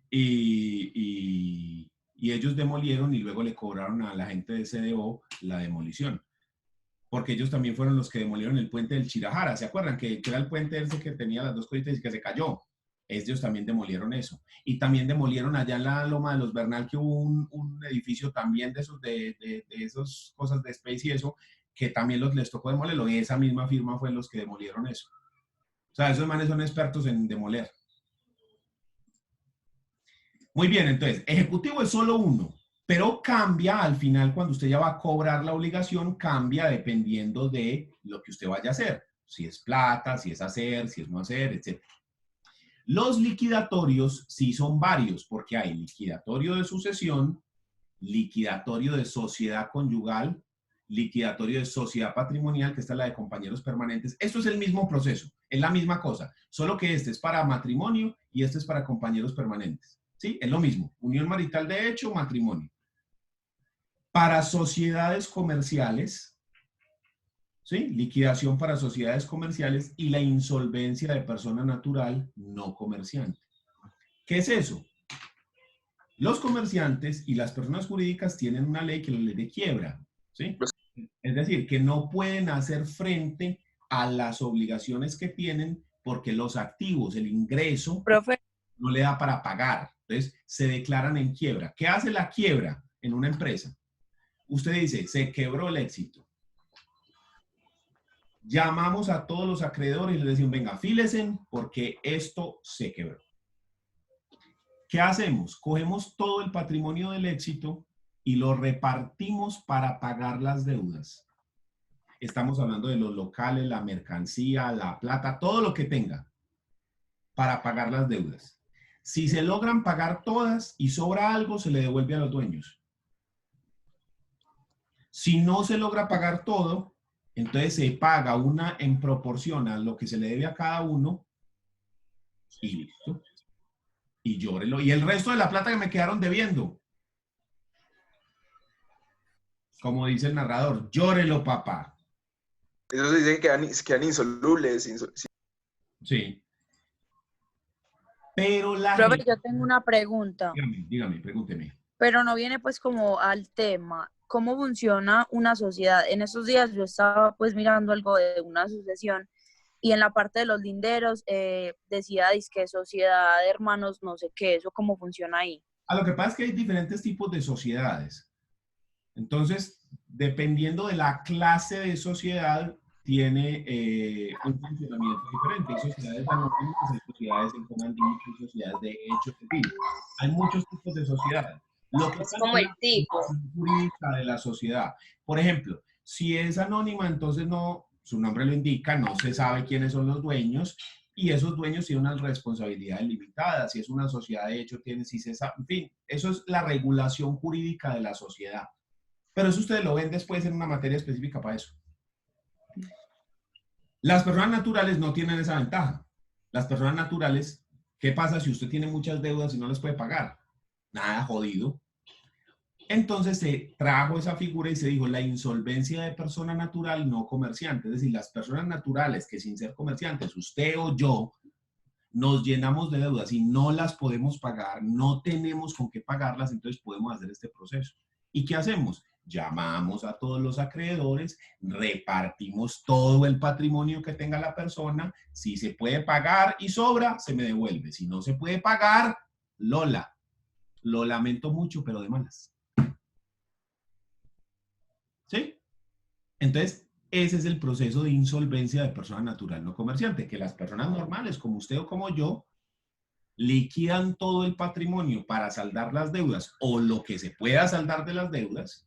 y ellos demolieron y luego le cobraron a la gente de CDO la demolición. Porque ellos también fueron los que demolieron el puente del Chirajara. ¿Se acuerdan? Que era el puente ese que tenía las 2 colitas y que se cayó. Ellos también demolieron eso. Y también demolieron allá en la Loma de los Bernal, que hubo un edificio también de esas cosas de Space y eso, que también les tocó demolerlo. Y esa misma firma fue los que demolieron eso. O sea, esos manes son expertos en demoler. Muy bien, entonces, ejecutivo es solo uno. Pero cambia al final cuando usted ya va a cobrar la obligación, cambia dependiendo de lo que usted vaya a hacer. Si es plata, si es hacer, si es no hacer, etc. Los liquidatorios sí son varios, porque hay liquidatorio de sucesión, liquidatorio de sociedad conyugal, liquidatorio de sociedad patrimonial, que esta es la de compañeros permanentes. Esto es el mismo proceso, es la misma cosa, solo que este es para matrimonio y este es para compañeros permanentes. ¿Sí? Es lo mismo. Unión marital de hecho, matrimonio. Para sociedades comerciales, ¿sí? Liquidación para sociedades comerciales y la insolvencia de persona natural no comerciante. ¿Qué es eso? Los comerciantes y las personas jurídicas tienen una ley que es la ley de quiebra, ¿sí? Es decir, que no pueden hacer frente a las obligaciones que tienen porque los activos, el ingreso, Profe, no le da para pagar. Entonces, se declaran en quiebra. ¿Qué hace la quiebra en una empresa? Usted dice, se quebró el éxito. Llamamos a todos los acreedores y les decimos, venga, fílesen porque esto se quebró. ¿Qué hacemos? Cogemos todo el patrimonio del éxito y lo repartimos para pagar las deudas. Estamos hablando de los locales, la mercancía, la plata, todo lo que tenga para pagar las deudas. Si se logran pagar todas y sobra algo, se le devuelve a los dueños. Si no se logra pagar todo, entonces se paga una en proporción a lo que se le debe a cada uno y listo. Y llórelo. Y el resto de la plata que me quedaron debiendo, como dice el narrador, llórelo, papá. Eso se dice que quedan insolubles. Sí. Pero la profe, gente... yo tengo una pregunta, Dígame, pregúnteme. pero no viene pues como al tema. ¿Cómo funciona una sociedad? En estos días yo estaba pues mirando algo de una sucesión y en la parte de los linderos decía dizque sociedad de hermanos, no sé qué, ¿eso cómo funciona ahí? Lo que pasa es que hay diferentes tipos de sociedades. Entonces, dependiendo de la clase de sociedad, tiene un funcionamiento diferente. Hay sociedades anónimas, hay sociedades en comandito, hay sociedades de hecho, en fin. Hay muchos tipos de sociedades. Lo que Es como el tipo. es la jurídica de la sociedad. Por ejemplo, si es anónima, entonces no, su nombre lo indica, no se sabe quiénes son los dueños y esos dueños tienen unas responsabilidades limitadas. Si es una sociedad de hecho, tiene, si se sabe, en fin, eso es la regulación jurídica de la sociedad. Pero eso ustedes lo ven después en una materia específica para eso. Las personas naturales no tienen esa ventaja. Las personas naturales, ¿qué pasa si usted tiene muchas deudas y no las puede pagar? Nada, jodido. Entonces se trajo esa figura y se dijo la insolvencia de persona natural no comerciante. Es decir, las personas naturales que sin ser comerciantes, usted o yo, nos llenamos de deudas y no las podemos pagar, no tenemos con qué pagarlas, entonces podemos hacer este proceso. ¿Y qué hacemos? Llamamos a todos los acreedores, repartimos todo el patrimonio que tenga la persona, si se puede pagar y sobra, se me devuelve. Si no se puede pagar, Lola, lo lamento mucho, pero de malas. ¿Sí? Entonces, ese es el proceso de insolvencia de persona natural no comerciante, que las personas normales, como usted o como yo, liquidan todo el patrimonio para saldar las deudas o lo que se pueda saldar de las deudas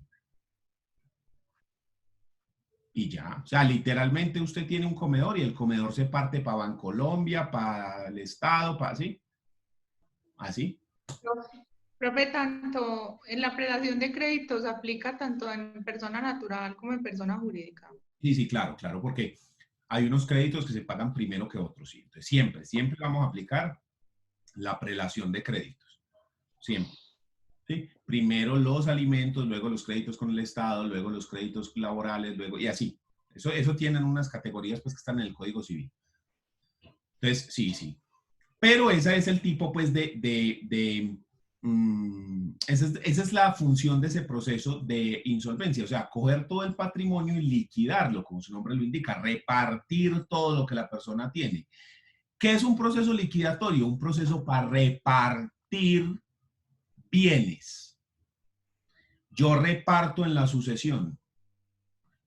y ya. O sea, literalmente usted tiene un comedor y el comedor se parte para Bancolombia, para el Estado, para así. Así. Profe, tanto en la predación de créditos aplica tanto en persona natural como en persona jurídica. Sí, sí, claro, claro, porque hay unos créditos que se pagan primero que otros. ¿Sí? Entonces, siempre vamos a aplicar la prelación de créditos. Siempre. ¿Sí? Primero los alimentos, luego los créditos con el Estado, luego los créditos laborales, luego, y así. Eso tienen unas categorías pues, que están en el Código Civil. Entonces, sí. Pero ese es el tipo, pues, esa es la función de ese proceso de insolvencia, o sea, coger todo el patrimonio y liquidarlo, como su nombre lo indica, repartir todo lo que la persona tiene. ¿Qué es un proceso liquidatorio? Un proceso para repartir bienes. Yo reparto en la sucesión.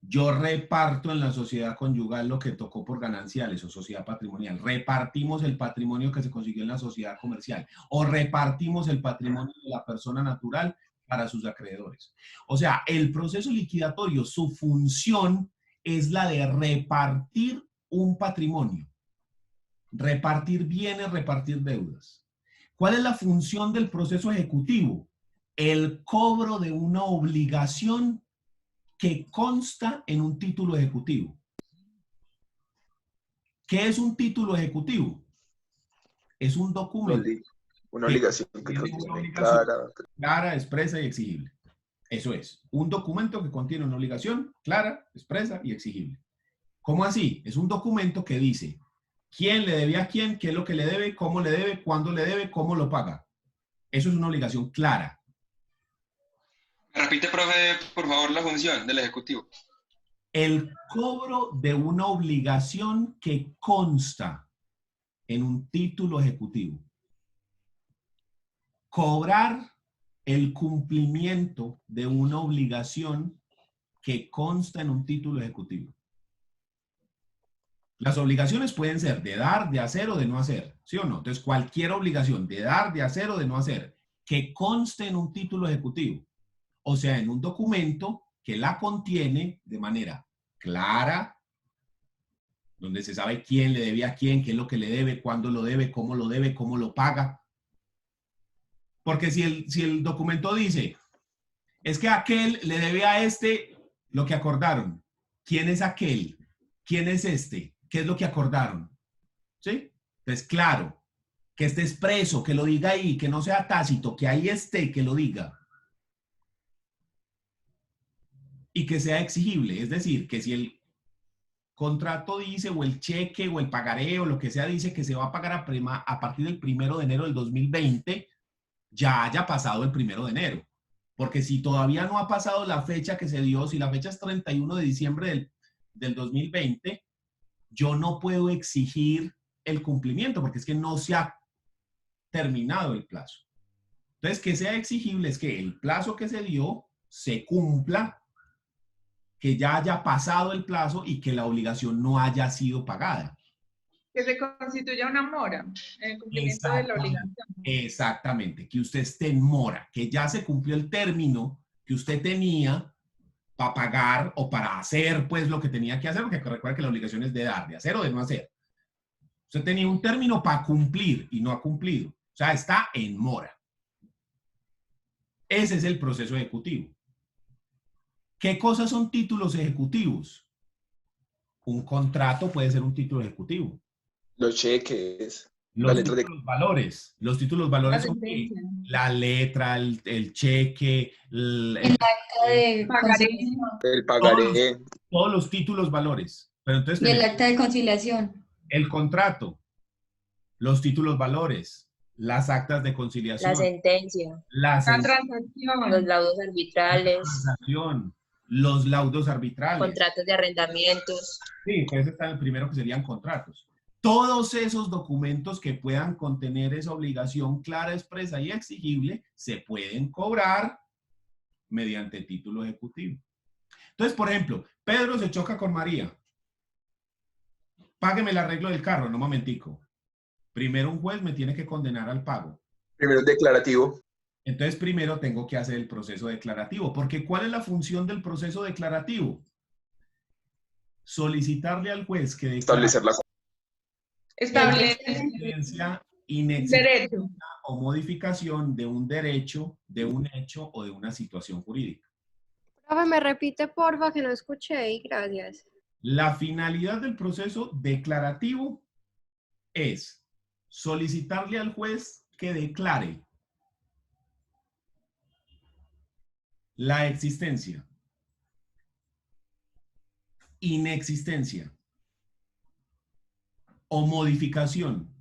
Yo reparto en la sociedad conyugal lo que tocó por gananciales o sociedad patrimonial. Repartimos el patrimonio que se consiguió en la sociedad comercial o repartimos el patrimonio de la persona natural para sus acreedores. O sea, el proceso liquidatorio, su función es la de repartir un patrimonio. Repartir bienes, repartir deudas. ¿Cuál es la función del proceso ejecutivo? El cobro de una obligación que consta en un título ejecutivo. ¿Qué es un título ejecutivo? Es un documento Una obligación que Tiene una contiene obligación clara. clara, expresa y exigible. Eso es, un documento que contiene una obligación clara, expresa y exigible. ¿Cómo así? Es un documento que dice quién le debe a quién, qué es lo que le debe, cómo le debe, cuándo le debe, cómo lo paga. Eso es una obligación clara. ¿Me repite, profe, por favor, la función del Ejecutivo? El cobro de una obligación que consta en un título ejecutivo. Cobrar el cumplimiento de una obligación que consta en un título ejecutivo. Las obligaciones pueden ser de dar, de hacer o de no hacer, ¿sí o no? Entonces, cualquier obligación de dar, de hacer o de no hacer que conste en un título ejecutivo, o sea, en un documento que la contiene de manera clara, donde se sabe quién le debe a quién, qué es lo que le debe, cuándo lo debe, cómo lo paga. Porque si el documento dice, es que aquel le debe a este lo que acordaron. ¿Quién es aquel? ¿Quién es este? ¿Qué es lo que acordaron? ¿Sí? Entonces, claro, que esté expreso, que lo diga ahí, que no sea tácito, que ahí esté, que lo diga. Y que sea exigible, es decir, que si el contrato dice, o el cheque, o el pagaré, o lo que sea, dice que se va a pagar a partir del 1 de enero del 2020, ya haya pasado el 1 de enero. Porque si todavía no ha pasado la fecha que se dio, si la fecha es 31 de diciembre del 2020, yo no puedo exigir el cumplimiento, porque es que no se ha terminado el plazo. Entonces, que sea exigible es que el plazo que se dio se cumpla, que ya haya pasado el plazo y que la obligación no haya sido pagada. Que se constituya una mora en el cumplimiento de la obligación. Exactamente, que usted esté en mora, que ya se cumplió el término que usted tenía para pagar o para hacer pues lo que tenía que hacer, porque recuerda que la obligación es de dar, de hacer o de no hacer. Usted tenía un término para cumplir y no ha cumplido. O sea, está en mora. Ese es el proceso ejecutivo. ¿Qué cosas son títulos ejecutivos? Un contrato puede ser un título ejecutivo. Los cheques, la Los letra de... títulos valores. Los títulos valores son ¿qué? La letra, el cheque, El acta de conciliación. el pagaré. todos los títulos valores. Pero entonces Y el acta de conciliación. el contrato, los títulos valores, las actas de conciliación, La sentencia, la transacción, los laudos arbitrales, transacción, los laudos arbitrales. contratos de arrendamientos. Sí, pues está el primero que serían contratos. Todos esos documentos que puedan contener esa obligación clara, expresa y exigible se pueden cobrar mediante título ejecutivo. Entonces, por ejemplo, Pedro se choca con María. Págueme el arreglo del carro, no momentico. Primero un juez me tiene que condenar al pago. Primero el declarativo. Entonces, primero tengo que hacer el proceso declarativo. Porque ¿cuál es la función del proceso declarativo? Solicitarle al juez que declare Establecer la... existencia, inexistencia o modificación de un derecho, de un hecho o de una situación jurídica. Profe, me repite, porfa, que no escuché y gracias. La finalidad del proceso declarativo es solicitarle al juez que declare la existencia, inexistencia o modificación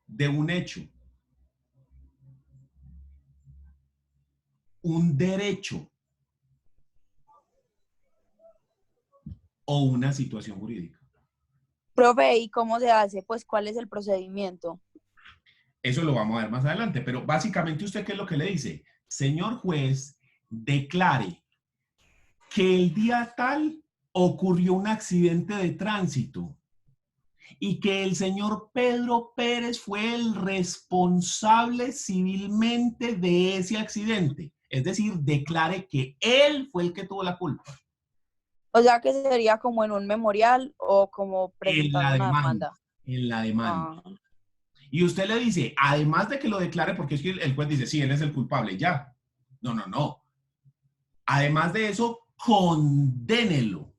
de un hecho, un derecho o una situación jurídica. Profe, ¿y cómo se hace? Pues, ¿cuál es el procedimiento? Eso lo vamos a ver más adelante, pero básicamente usted, ¿qué es lo que le dice? Señor juez, declare que el día tal ocurrió un accidente de tránsito y que el señor Pedro Pérez fue el responsable civilmente de ese accidente. Es decir, declare que él fue el que tuvo la culpa. O sea, que sería como en un memorial o como presentando una demanda. En la demanda. Y usted le dice, además de que lo declare, porque es que el juez dice, sí, él es el culpable, ya. No, no, no. Además de eso, condénelo.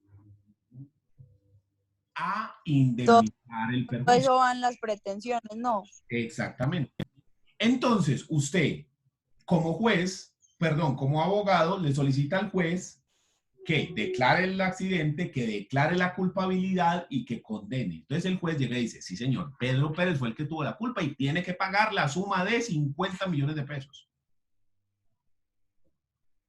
a Todo indemnizar el perjuicio. eso van las pretensiones, ¿no? Exactamente. Entonces, usted, como juez, perdón, como abogado, le solicita al juez que declare el accidente, que declare la culpabilidad y que condene. Entonces el juez llega y dice, sí señor, Pedro Pérez fue el que tuvo la culpa y tiene que pagar la suma de 50 millones de pesos.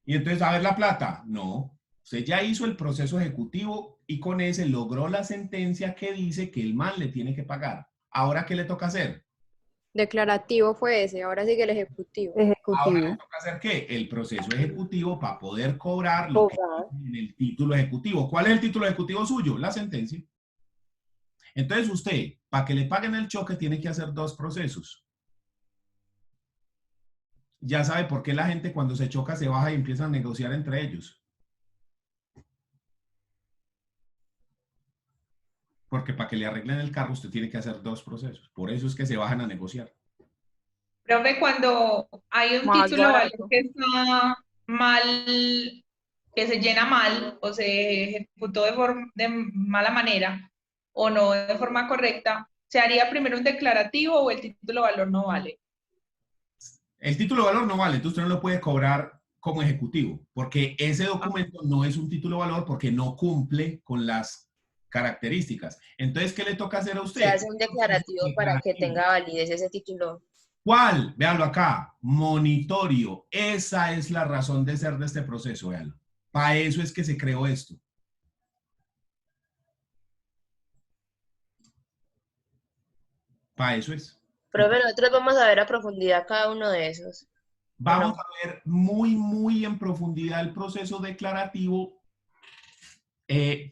Y entonces, a ver la plata. No, usted ya hizo el proceso ejecutivo y con ese logró la sentencia que dice que el man le tiene que pagar. ¿Ahora qué le toca hacer? Declarativo fue ese, ahora sigue el ejecutivo. Ahora le Ejecutivo. toca hacer ¿qué? El proceso ejecutivo para poder cobrar lo que dice en el título ejecutivo. ¿Cuál es el título ejecutivo suyo? La sentencia. Entonces usted, para que le paguen el choque, tiene que hacer 2 procesos. Ya sabe por qué la gente cuando se choca se baja y empieza a negociar entre ellos. Porque para que le arreglen el carro usted tiene que hacer 2 procesos. Por eso es que se bajan a negociar. Profe, cuando hay un Más título barato. valor que está mal, que se llena mal o se ejecutó de mala manera o no de forma correcta, ¿se haría primero un declarativo o el título valor no vale? El título de valor no vale, entonces usted no lo puede cobrar como ejecutivo, porque ese documento no es un título de valor porque no cumple con las características. Entonces, ¿qué le toca hacer a usted? Se hace un declarativo para que tenga validez ese título. ¿Cuál? Véalo acá, monitorio. Esa es la razón de ser de este proceso, véalo. Para eso es que se creó esto. Para eso es. Profe, nosotros vamos a ver a profundidad cada uno de esos. Vamos No. a ver muy en profundidad el proceso declarativo,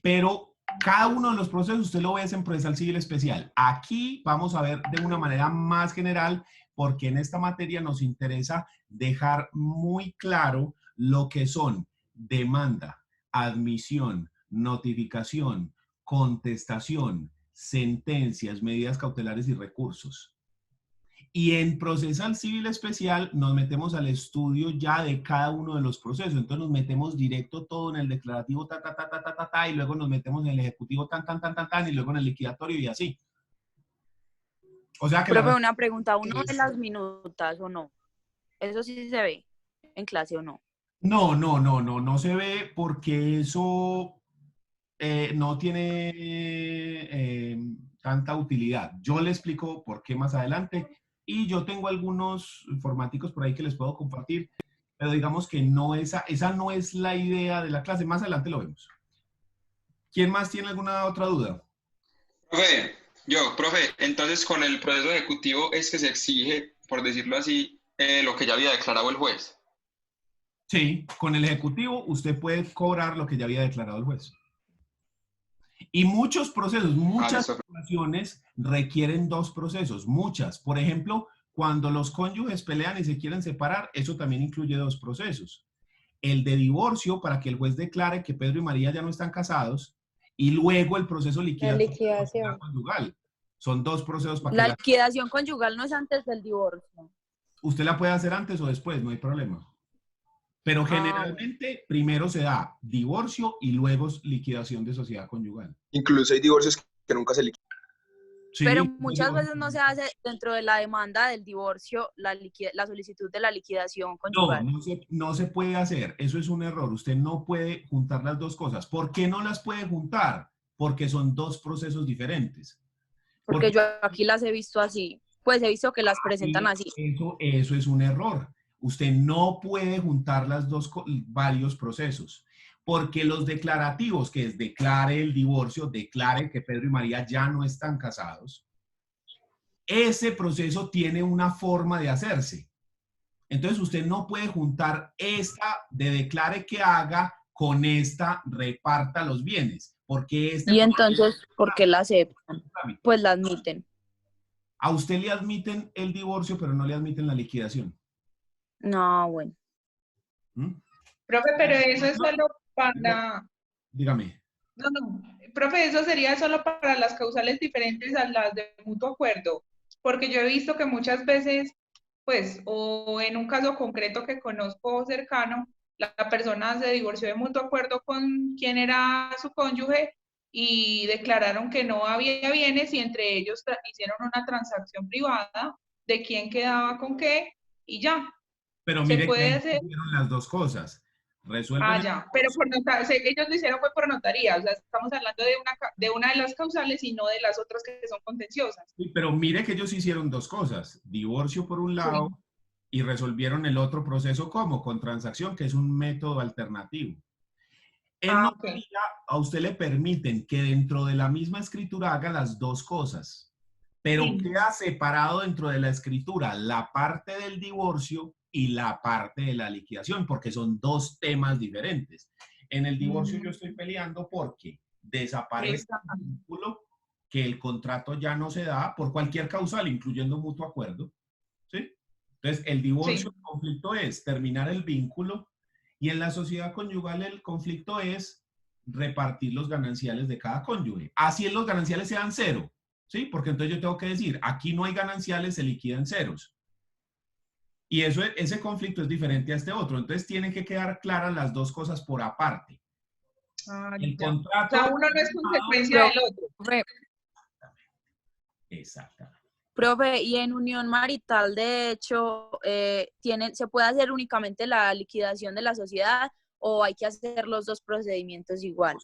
pero cada uno de los procesos usted lo ve en procesal civil especial. Aquí vamos a ver de una manera más general, porque en esta materia nos interesa dejar muy claro lo que son demanda, admisión, notificación, contestación, sentencias, medidas cautelares y recursos. Y en procesal civil especial nos metemos al estudio ya de cada uno de los procesos. Entonces nos metemos directo todo en el declarativo, y luego nos metemos en el ejecutivo, y luego en el liquidatorio y así. O sea que Profe, una pregunta, ¿uno ve las minutas o no? ¿Eso sí se ve en clase o no? No se ve porque eso no tiene tanta utilidad. Yo le explico por qué más adelante. Y yo tengo algunos informáticos por ahí que les puedo compartir, pero digamos que no esa no es la idea de la clase. Más adelante lo vemos. ¿Quién más tiene alguna otra duda? Profe, entonces con el proceso ejecutivo es que se exige, por decirlo así, lo que ya había declarado el juez. Sí, con el ejecutivo usted puede cobrar lo que ya había declarado el juez. Y muchos procesos, muchas situaciones requieren 2 procesos, muchas. Por ejemplo, cuando los cónyuges pelean y se quieren separar, eso también incluye 2 procesos. El de divorcio, para que el juez declare que Pedro y María ya no están casados, y luego el proceso liquidación conyugal. Son 2 procesos para que La liquidación conyugal no es antes del divorcio. Usted la puede hacer antes o después, no hay problema. Pero generalmente primero se da divorcio y luego liquidación de sociedad conyugal. Incluso hay divorcios que nunca se liquidan. Sí, pero muchas veces no se hace dentro de la demanda del divorcio la solicitud de la liquidación conyugal. No se puede hacer. Eso es un error. Usted no puede juntar las 2 cosas. ¿Por qué no las puede juntar? Porque son 2 procesos diferentes. Porque yo aquí las he visto así. Pues he visto que las presentan así. Eso es un error. Usted no puede juntar varios procesos. Porque los declarativos, que es declare el divorcio, declare que Pedro y María ya no están casados, ese proceso tiene una forma de hacerse. Entonces usted no puede juntar esta de declare que haga con esta reparta los bienes. Porque y entonces, ¿por qué la aceptan? Pues la admiten. A usted le admiten el divorcio, pero no le admiten la liquidación. No, bueno. Profe, pero eso es solo para... Dígame. No, profe, eso sería solo para las causales diferentes a las de mutuo acuerdo, porque yo he visto que muchas veces, pues, o en un caso concreto que conozco cercano, la persona se divorció de mutuo acuerdo con quien era su cónyuge y declararon que no había bienes y entre ellos hicieron una transacción privada de quién quedaba con qué y ya. Pero Se mire que puede ahí hacer. hicieron las dos cosas. Resuelven Ah, el ya, pero divorcio. ellos lo hicieron fue por notaría, o sea, estamos hablando de una de las causales y no de las otras que son contenciosas. Sí, pero mire que ellos hicieron dos cosas. Divorcio por un lado y resolvieron el otro proceso como con transacción, que es un método alternativo. En notaría, a usted le permiten que dentro de la misma escritura haga las dos cosas, pero queda separado dentro de la escritura la parte del divorcio y la parte de la liquidación, porque son dos temas diferentes. En el divorcio yo estoy peleando porque desaparece el vínculo, que el contrato ya no se da por cualquier causal, incluyendo mutuo acuerdo, ¿sí? Entonces, el divorcio, el conflicto es terminar el vínculo, y en la sociedad conyugal el conflicto es repartir los gananciales de cada cónyuge. Así los gananciales sean cero, ¿sí? Porque entonces yo tengo que decir, aquí no hay gananciales, se liquidan ceros. Y ese conflicto es diferente a este otro. Entonces tienen que quedar claras las dos cosas por aparte. El contrato... O sea, uno no es consecuencia del otro. Exactamente. Profe, y en unión marital, de hecho, ¿se puede hacer únicamente la liquidación de la sociedad o hay que hacer los dos procedimientos igual?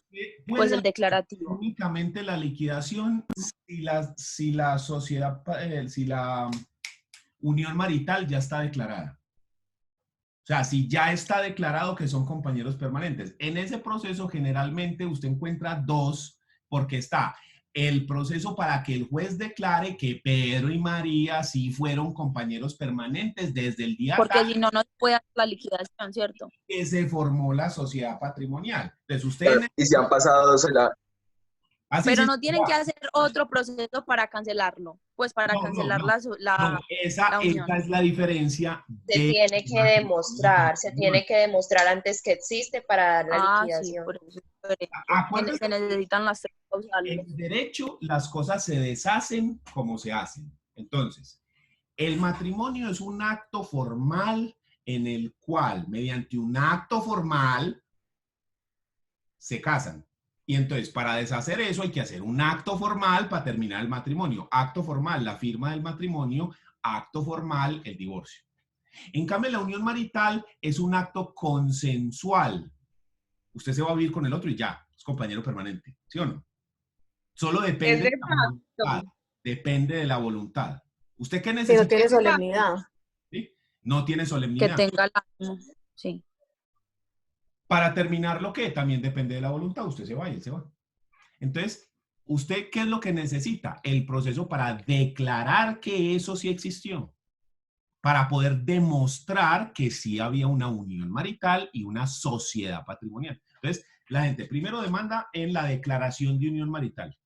Pues el declarativo. Únicamente la liquidación si la sociedad, si la unión marital ya está declarada. O sea, si ya está declarado que son compañeros permanentes. En ese proceso generalmente usted encuentra dos, porque está el proceso para que el juez declare que Pedro y María sí fueron compañeros permanentes desde el día porque si no, no se puede hacer la liquidación, ¿cierto? Que se formó la sociedad patrimonial. Entonces usted... Y se han pasado... Pero no tienen que hacer otro proceso para cancelarlo, pues para cancelar la unión. Esa es la diferencia. Se tiene que demostrar antes que existe para dar la liquidación. Sí, por eso se necesitan las tres causales. En derecho, las cosas se deshacen como se hacen. Entonces, el matrimonio es un acto formal en el cual, mediante un acto formal, se casan. Y entonces, para deshacer eso, hay que hacer un acto formal para terminar el matrimonio. Acto formal, la firma del matrimonio. Acto formal, el divorcio. En cambio, la unión marital es un acto consensual. Usted se va a vivir con el otro y ya, es compañero permanente, ¿sí o no? Solo depende de la voluntad. Depende de la voluntad. ¿Usted qué necesita? Si no tiene solemnidad. ¿Sí? No tiene solemnidad. Que tenga la... Sí. Para terminar lo que también depende de la voluntad, usted se va y él se va. Entonces, ¿usted qué es lo que necesita? El proceso para declarar que eso sí existió, para poder demostrar que sí había una unión marital y una sociedad patrimonial. Entonces, la gente primero demanda en la declaración de unión marital.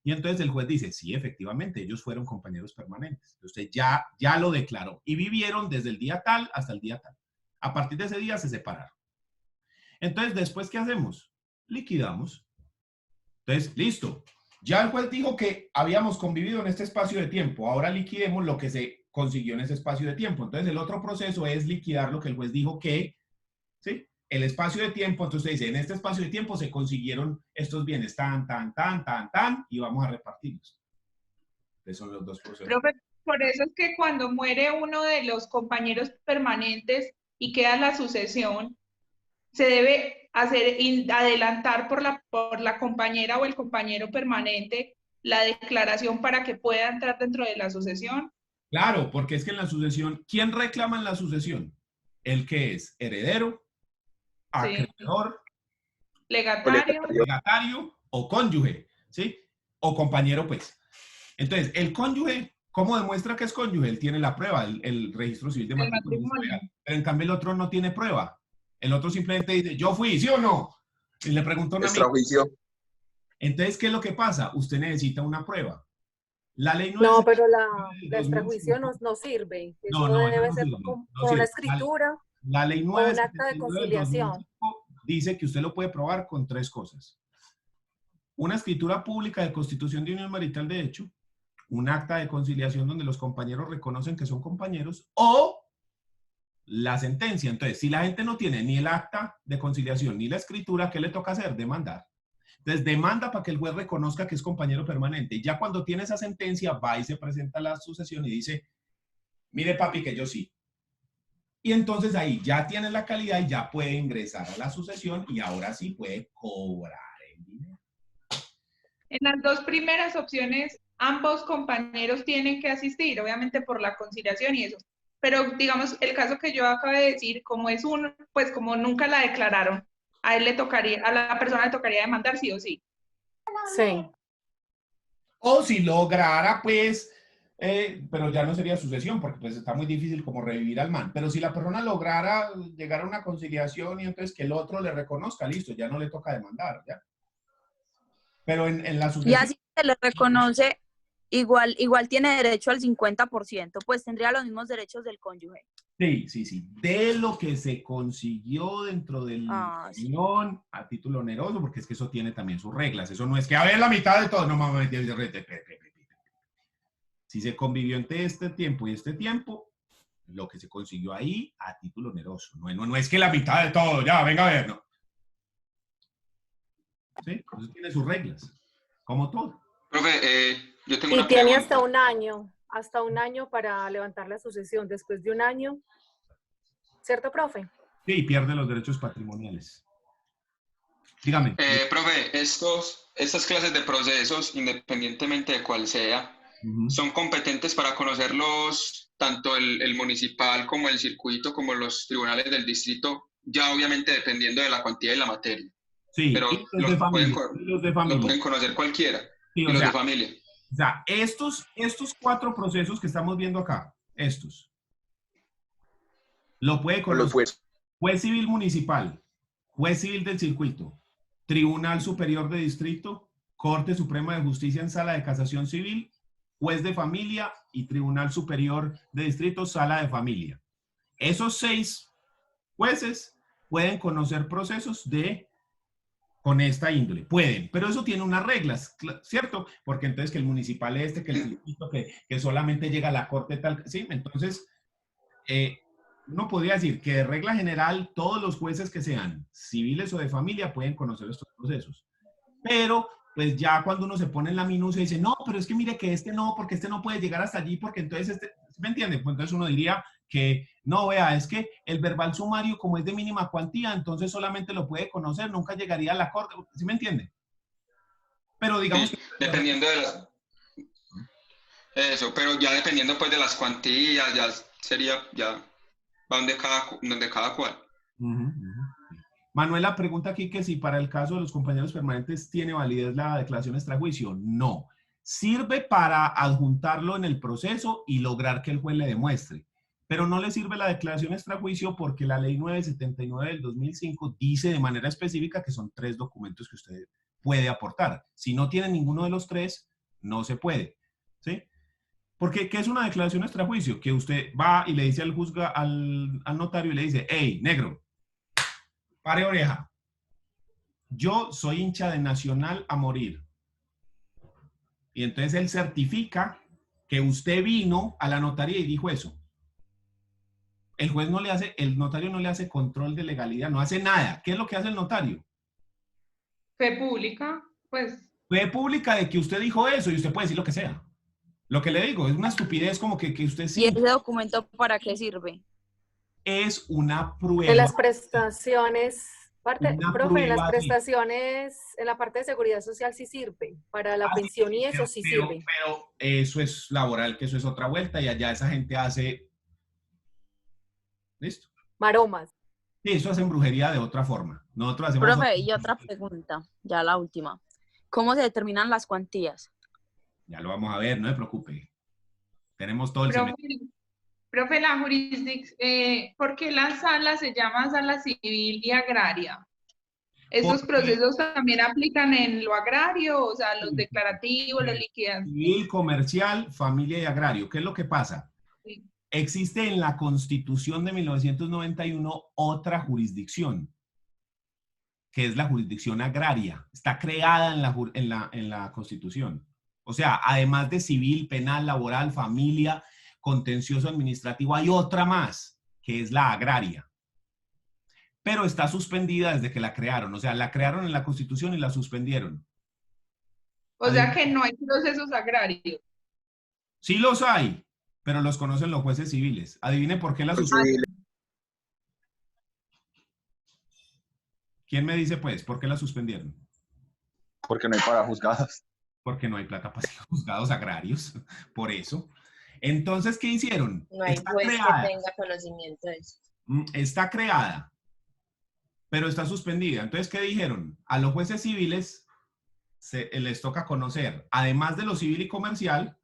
Y entonces el juez dice, sí, efectivamente, ellos fueron compañeros permanentes. Usted ya lo declaró y vivieron desde el día tal hasta el día tal. A partir de ese día se separaron. Entonces, ¿después qué hacemos? Liquidamos. Entonces, listo. Ya el juez dijo que habíamos convivido en este espacio de tiempo. Ahora liquidemos lo que se consiguió en ese espacio de tiempo. Entonces, el otro proceso es liquidar lo que el juez dijo que, ¿sí? El espacio de tiempo, entonces usted dice, en este espacio de tiempo se consiguieron estos bienes, tan, y vamos a repartirlos. Esos son los dos procesos. Profe, por eso es que cuando muere uno de los compañeros permanentes y queda la sucesión, se debe adelantar por la compañera o el compañero permanente la declaración para que pueda entrar dentro de la sucesión. Claro, porque es que en la sucesión, ¿quién reclama en la sucesión? El que es heredero, acreedor, legatario o cónyuge, ¿sí? O compañero, pues. Entonces, el cónyuge, ¿cómo demuestra que es cónyuge? Él tiene la prueba, el registro civil de matrimonio. Pero en cambio el otro no tiene prueba. El otro simplemente dice, yo fui, ¿sí o no? Y le preguntó a una amiga. Entonces, ¿qué es lo que pasa? Usted necesita una prueba. La ley no es... pero la extrajuicio no sirve. Eso debe ser con una escritura. La ley 9 o un acta de conciliación. Dice que usted lo puede probar con tres cosas. Una escritura pública de constitución de unión marital de hecho, un acta de conciliación donde los compañeros reconocen que son compañeros, o la sentencia. Entonces, si la gente no tiene ni el acta de conciliación ni la escritura, ¿qué le toca hacer? Demandar. Entonces, demanda para que el juez reconozca que es compañero permanente. Y ya cuando tiene esa sentencia, va y se presenta a la sucesión y dice, mire papi que yo sí. Y entonces ahí ya tiene la calidad y ya puede ingresar a la sucesión y ahora sí puede cobrar el dinero. En las dos primeras opciones, ambos compañeros tienen que asistir, obviamente por la conciliación y eso. Pero digamos, el caso que yo acabo de decir, como es uno, pues como nunca la declararon, a él le tocaría, a la persona le tocaría demandar sí o sí. Sí. O si lograra, pues, pero ya no sería sucesión, porque pues está muy difícil como revivir al man. Pero si la persona lograra llegar a una conciliación y entonces que el otro le reconozca, listo, ya no le toca demandar, ¿ya? Pero en la sucesión... Y así se le reconoce, igual tiene derecho al 50%, pues tendría los mismos derechos del cónyuge. Sí, sí, sí. De lo que se consiguió dentro del unión a título oneroso, porque es que eso tiene también sus reglas. Eso no es que a ver la mitad de todo, no mames. Si se convivió entre este tiempo y este tiempo, lo que se consiguió ahí a título oneroso. No es que la mitad de todo, ya, venga a ver, no. Sí, eso tiene sus reglas, como todo. Profe, yo tengo Y una tiene pregunta. hasta un año para levantar la sucesión. Después de un año, ¿cierto, profe? Sí, pierde los derechos patrimoniales. Dígame. Profe, estas clases de procesos, independientemente de cuál sea, son competentes para conocerlos tanto el municipal como el circuito, como los tribunales del distrito, ya obviamente dependiendo de la cuantía y la materia. Sí, pero los de familia, lo pueden conocer cualquiera. Sí, y los de familia. O sea, estos 4 procesos que estamos viendo acá, lo puede conocer juez civil municipal, juez civil del circuito, Tribunal Superior de Distrito, Corte Suprema de Justicia en Sala de Casación Civil, juez de familia y Tribunal Superior de Distrito, Sala de Familia. Esos 6 jueces pueden conocer procesos con esta índole. Pueden, pero eso tiene unas reglas, ¿cierto? Porque entonces que el municipal que el circuito, que solamente llega a la corte tal, ¿sí? Entonces, uno podría decir que de regla general todos los jueces que sean civiles o de familia pueden conocer estos procesos. Pero, pues ya cuando uno se pone en la minucia y dice, no, pero es que mire que no, porque no puede llegar hasta allí, porque entonces ¿me entiende? Pues entonces uno diría que, no, vea, es que el verbal sumario, como es de mínima cuantía, entonces solamente lo puede conocer, nunca llegaría a la corte, ¿sí me entiende? Pero digamos sí, que... Dependiendo de las... Eso, pero ya dependiendo pues de las cuantías, ya sería, ya va donde cada cual. Manuela pregunta aquí que si para el caso de los compañeros permanentes tiene validez la declaración extrajuicio. No. Sirve para adjuntarlo en el proceso y lograr que el juez le demuestre. Pero no le sirve la declaración extrajuicio porque la ley 979 del 2005 dice de manera específica que son 3 documentos que usted puede aportar. Si no tiene ninguno de los 3, no se puede. ¿Sí? Porque, ¿qué es una declaración extrajuicio? Que usted va y le dice al notario y le dice, hey, negro, pare oreja. Yo soy hincha de Nacional a morir. Y entonces él certifica que usted vino a la notaría y dijo eso. El juez no le hace, el notario no le hace control de legalidad, no hace nada. ¿Qué es lo que hace el notario? Fe pública, pues. Fe pública de que usted dijo eso y usted puede decir lo que sea. Lo que le digo, es una estupidez como que usted sí. ¿Y ese documento para qué sirve? Es una prueba. En las prestaciones, profe, en las prestaciones, en la parte de seguridad social sí sirve. Para la pensión y eso sí sirve. Pero eso es laboral, que eso es otra vuelta y allá esa gente hace... ¿Listo? Maromas. Sí, eso hacen brujería de otra forma. Nosotros hacemos... Profe, y otra pregunta, ya la última. ¿Cómo se determinan las cuantías? Ya lo vamos a ver, no se preocupe. Tenemos todo el semestre. Profe, la jurisdicción, ¿por qué la sala se llama sala civil y agraria? ¿Esos procesos también aplican en lo agrario, o sea, los declarativos, las liquidaciones? Civil, comercial, familia y agrario. ¿Qué es lo que pasa? Sí. Existe en la Constitución de 1991 otra jurisdicción, que es la jurisdicción agraria. Está creada en la Constitución. O sea, además de civil, penal, laboral, familia, contencioso administrativo, hay otra más, que es la agraria. pero está suspendida desde que la crearon. O sea, la crearon en la Constitución y la suspendieron. O sea que no hay procesos agrarios. Sí los hay, pero los conocen los jueces civiles. Adivine por qué la suspendieron. ¿Quién me dice, pues, por qué la suspendieron? Porque no hay para juzgados. Porque no hay plata para juzgados agrarios, por eso. Entonces, ¿qué hicieron? No hay juez que tenga conocimiento de eso. Está creada, pero está suspendida. Entonces, ¿qué dijeron? A los jueces civiles les toca conocer, además de lo civil y comercial,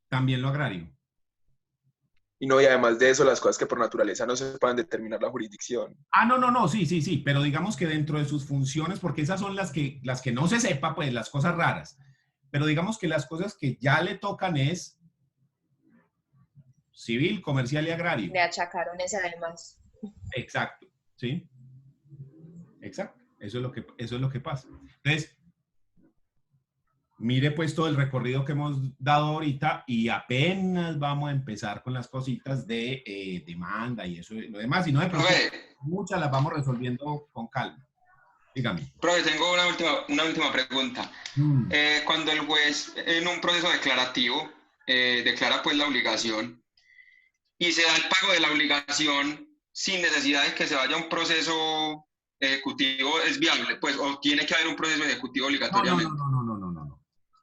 también lo agrario. Y no, y además de eso, las cosas que por naturaleza no se pueden determinar la jurisdicción. Ah, no, sí, pero digamos que dentro de sus funciones, porque esas son las que no se sepa, pues, las cosas raras. Pero digamos que las cosas que ya le tocan es civil, comercial y agrario. Le achacaron ese además. Exacto, ¿sí? Exacto, eso es lo que pasa. Entonces, mire pues todo el recorrido que hemos dado ahorita y apenas vamos a empezar con las cositas de demanda y eso, lo demás. Y no de pronto, muchas las vamos resolviendo con calma. Dígame. Profe, tengo una última pregunta. Cuando el juez en un proceso declarativo declara pues la obligación y se da el pago de la obligación sin necesidad de que se vaya a un proceso ejecutivo, ¿es viable? Pues, ¿o tiene que haber un proceso ejecutivo obligatoriamente?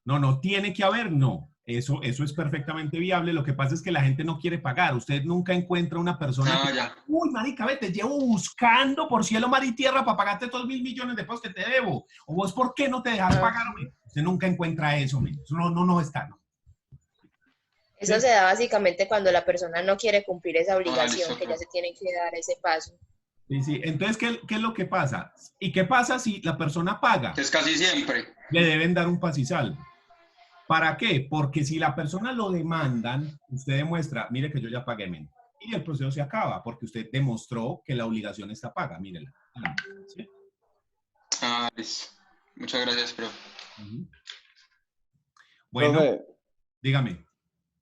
No, tiene que haber, no. Eso es perfectamente viable. Lo que pasa es que la gente no quiere pagar. Usted nunca encuentra una persona que, uy, marica, te llevo buscando por cielo, mar y tierra para pagarte todos 1.000 millones de pesos que te debo. O vos, ¿por qué no te dejas pagar? Hombre? Usted nunca encuentra eso, hombre. Eso no está, ¿no? Eso se da básicamente cuando la persona no quiere cumplir esa obligación, que ya se tiene que dar ese paso. Sí. Entonces, ¿qué es lo que pasa? ¿Y qué pasa si la persona paga? Es casi siempre. Le deben dar un paz-y-salvo. ¿Para qué? Porque si la persona lo demandan, usted demuestra, mire que yo ya pagué menos. Y el proceso se acaba, porque usted demostró que la obligación está paga. Mírela. ¿Sí? Muchas gracias, profe. Bueno, profe, dígame.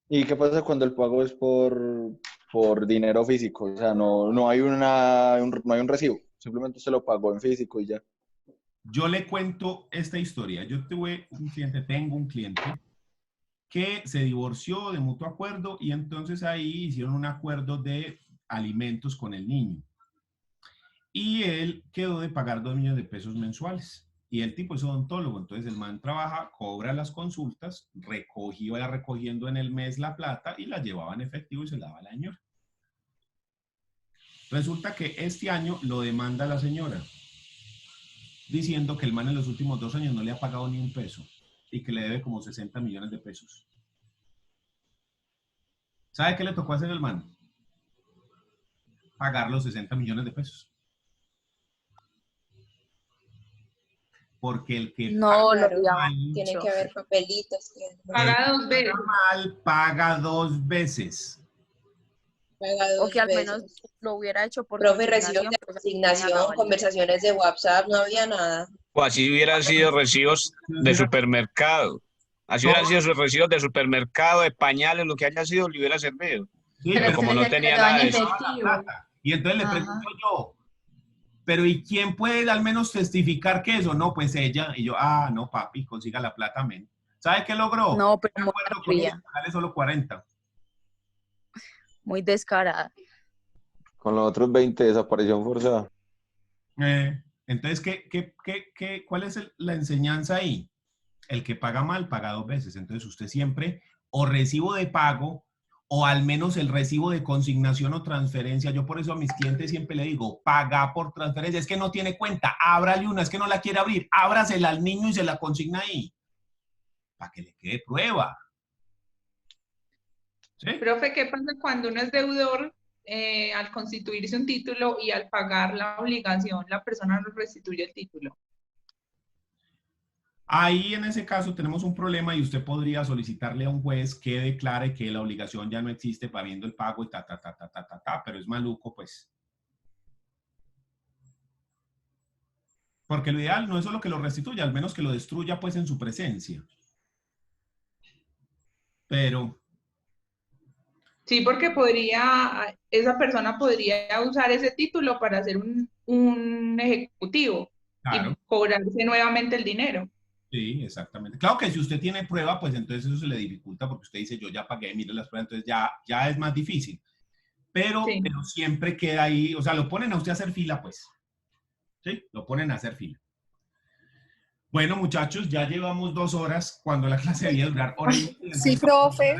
¿Y qué pasa cuando el pago es por dinero físico? O sea, no hay un recibo. Simplemente se lo pagó en físico y ya. Yo le cuento esta historia. Yo tengo un cliente que se divorció de mutuo acuerdo y entonces ahí hicieron un acuerdo de alimentos con el niño. Y él quedó de pagar 2 millones de pesos mensuales. Y el tipo es odontólogo, entonces el man trabaja, cobra las consultas, iba recogiendo en el mes la plata y la llevaba en efectivo y se la daba a la señora. Resulta que este año lo demanda la señora, diciendo que el man en los últimos 2 años no le ha pagado ni un peso y que le debe como 60 millones de pesos. ¿Sabe qué le tocó hacer al man? Pagar los 60 millones de pesos. Porque el que tiene que haber papelitos. Paga 2 veces. Paga 2 veces. O que al menos lo hubiera hecho por profe, recibos de consignación, conversaciones de WhatsApp, no había nada. O así hubieran sido recibos de supermercado. Así hubieran sido sus recibos de supermercado, de pañales, lo que haya sido, le hubiera servido. Sí, pero como no tenía nada de eso. Y entonces le pregunto yo, pero ¿y quién puede al menos testificar que eso? No, pues ella. Y yo, no, papi, consiga la plata, men. ¿Sabe qué logró? No, pero no pagarle solo 40. Muy descarada. Con los otros 20, desaparición forzada. Entonces, ¿cuál es la enseñanza ahí? El que paga mal, paga 2 veces. Entonces, usted siempre, o recibo de pago, o al menos el recibo de consignación o transferencia. Yo por eso a mis clientes siempre le digo, paga por transferencia. Es que no tiene cuenta, ábrale una, es que no la quiere abrir. Ábrasela al niño y se la consigna ahí. Para que le quede prueba. ¿Sí? Profe, ¿qué pasa cuando uno es deudor al constituirse un título y al pagar la obligación la persona no restituye el título? Ahí en ese caso tenemos un problema y usted podría solicitarle a un juez que declare que la obligación ya no existe para viendo el pago y pero es maluco, pues. Porque lo ideal no es solo que lo restituya, al menos que lo destruya pues en su presencia. Pero... Sí, porque esa persona podría usar ese título para hacer un ejecutivo Claro. y cobrarse nuevamente el dinero. Sí, exactamente. Claro que si usted tiene prueba, pues entonces eso se le dificulta porque usted dice, yo ya pagué, mire las pruebas, entonces ya es más difícil. Pero siempre queda ahí, o sea, lo ponen a usted a hacer fila, pues. ¿Sí? Lo ponen a hacer fila. Bueno, muchachos, ya llevamos 2 horas cuando la clase debía durar hora y media. Sí, profe.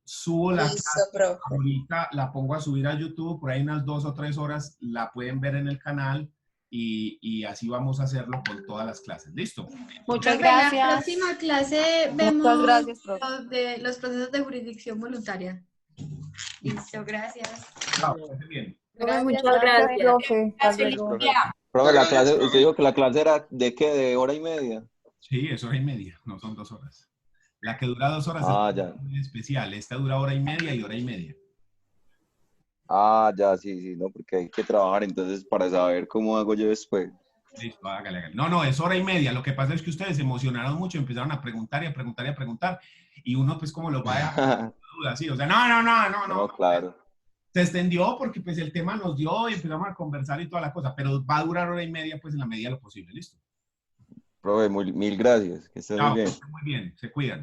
Subo la Listo, clase, profe. ahorita la pongo a subir a YouTube, por ahí unas 2 o 3 horas la pueden ver en el canal y así vamos a hacerlo con todas las clases. ¿Listo? Muchas Profe, en la gracias. próxima clase vemos gracias, profe. los procesos de jurisdicción voluntaria. Listo, gracias. Chao, que estén bien. Profe, muchas Muchas gracias, gracias. profe. Hasta luego. Profe, la clase, usted dijo que la clase era ¿de qué? ¿De hora y media? Sí, es hora y media, no son 2 horas. La que dura 2 horas Ah, es ya. muy especial. Esta dura hora y media y hora y media. Ah, ya, sí, no, porque hay que trabajar entonces para saber cómo hago yo después. Listo, hágale. No, es hora y media. Lo que pasa es que ustedes se emocionaron mucho, empezaron a preguntar y a preguntar y a preguntar. Y uno, pues, como lo va a duda, sí. O sea, no. No, claro. Se extendió porque, pues, el tema nos dio y empezamos a conversar y toda la cosa. Pero va a durar hora y media, pues, en la medida de lo posible. Listo. Profe, mil gracias. Que esté muy Chao, bien. muy bien. Se cuidan.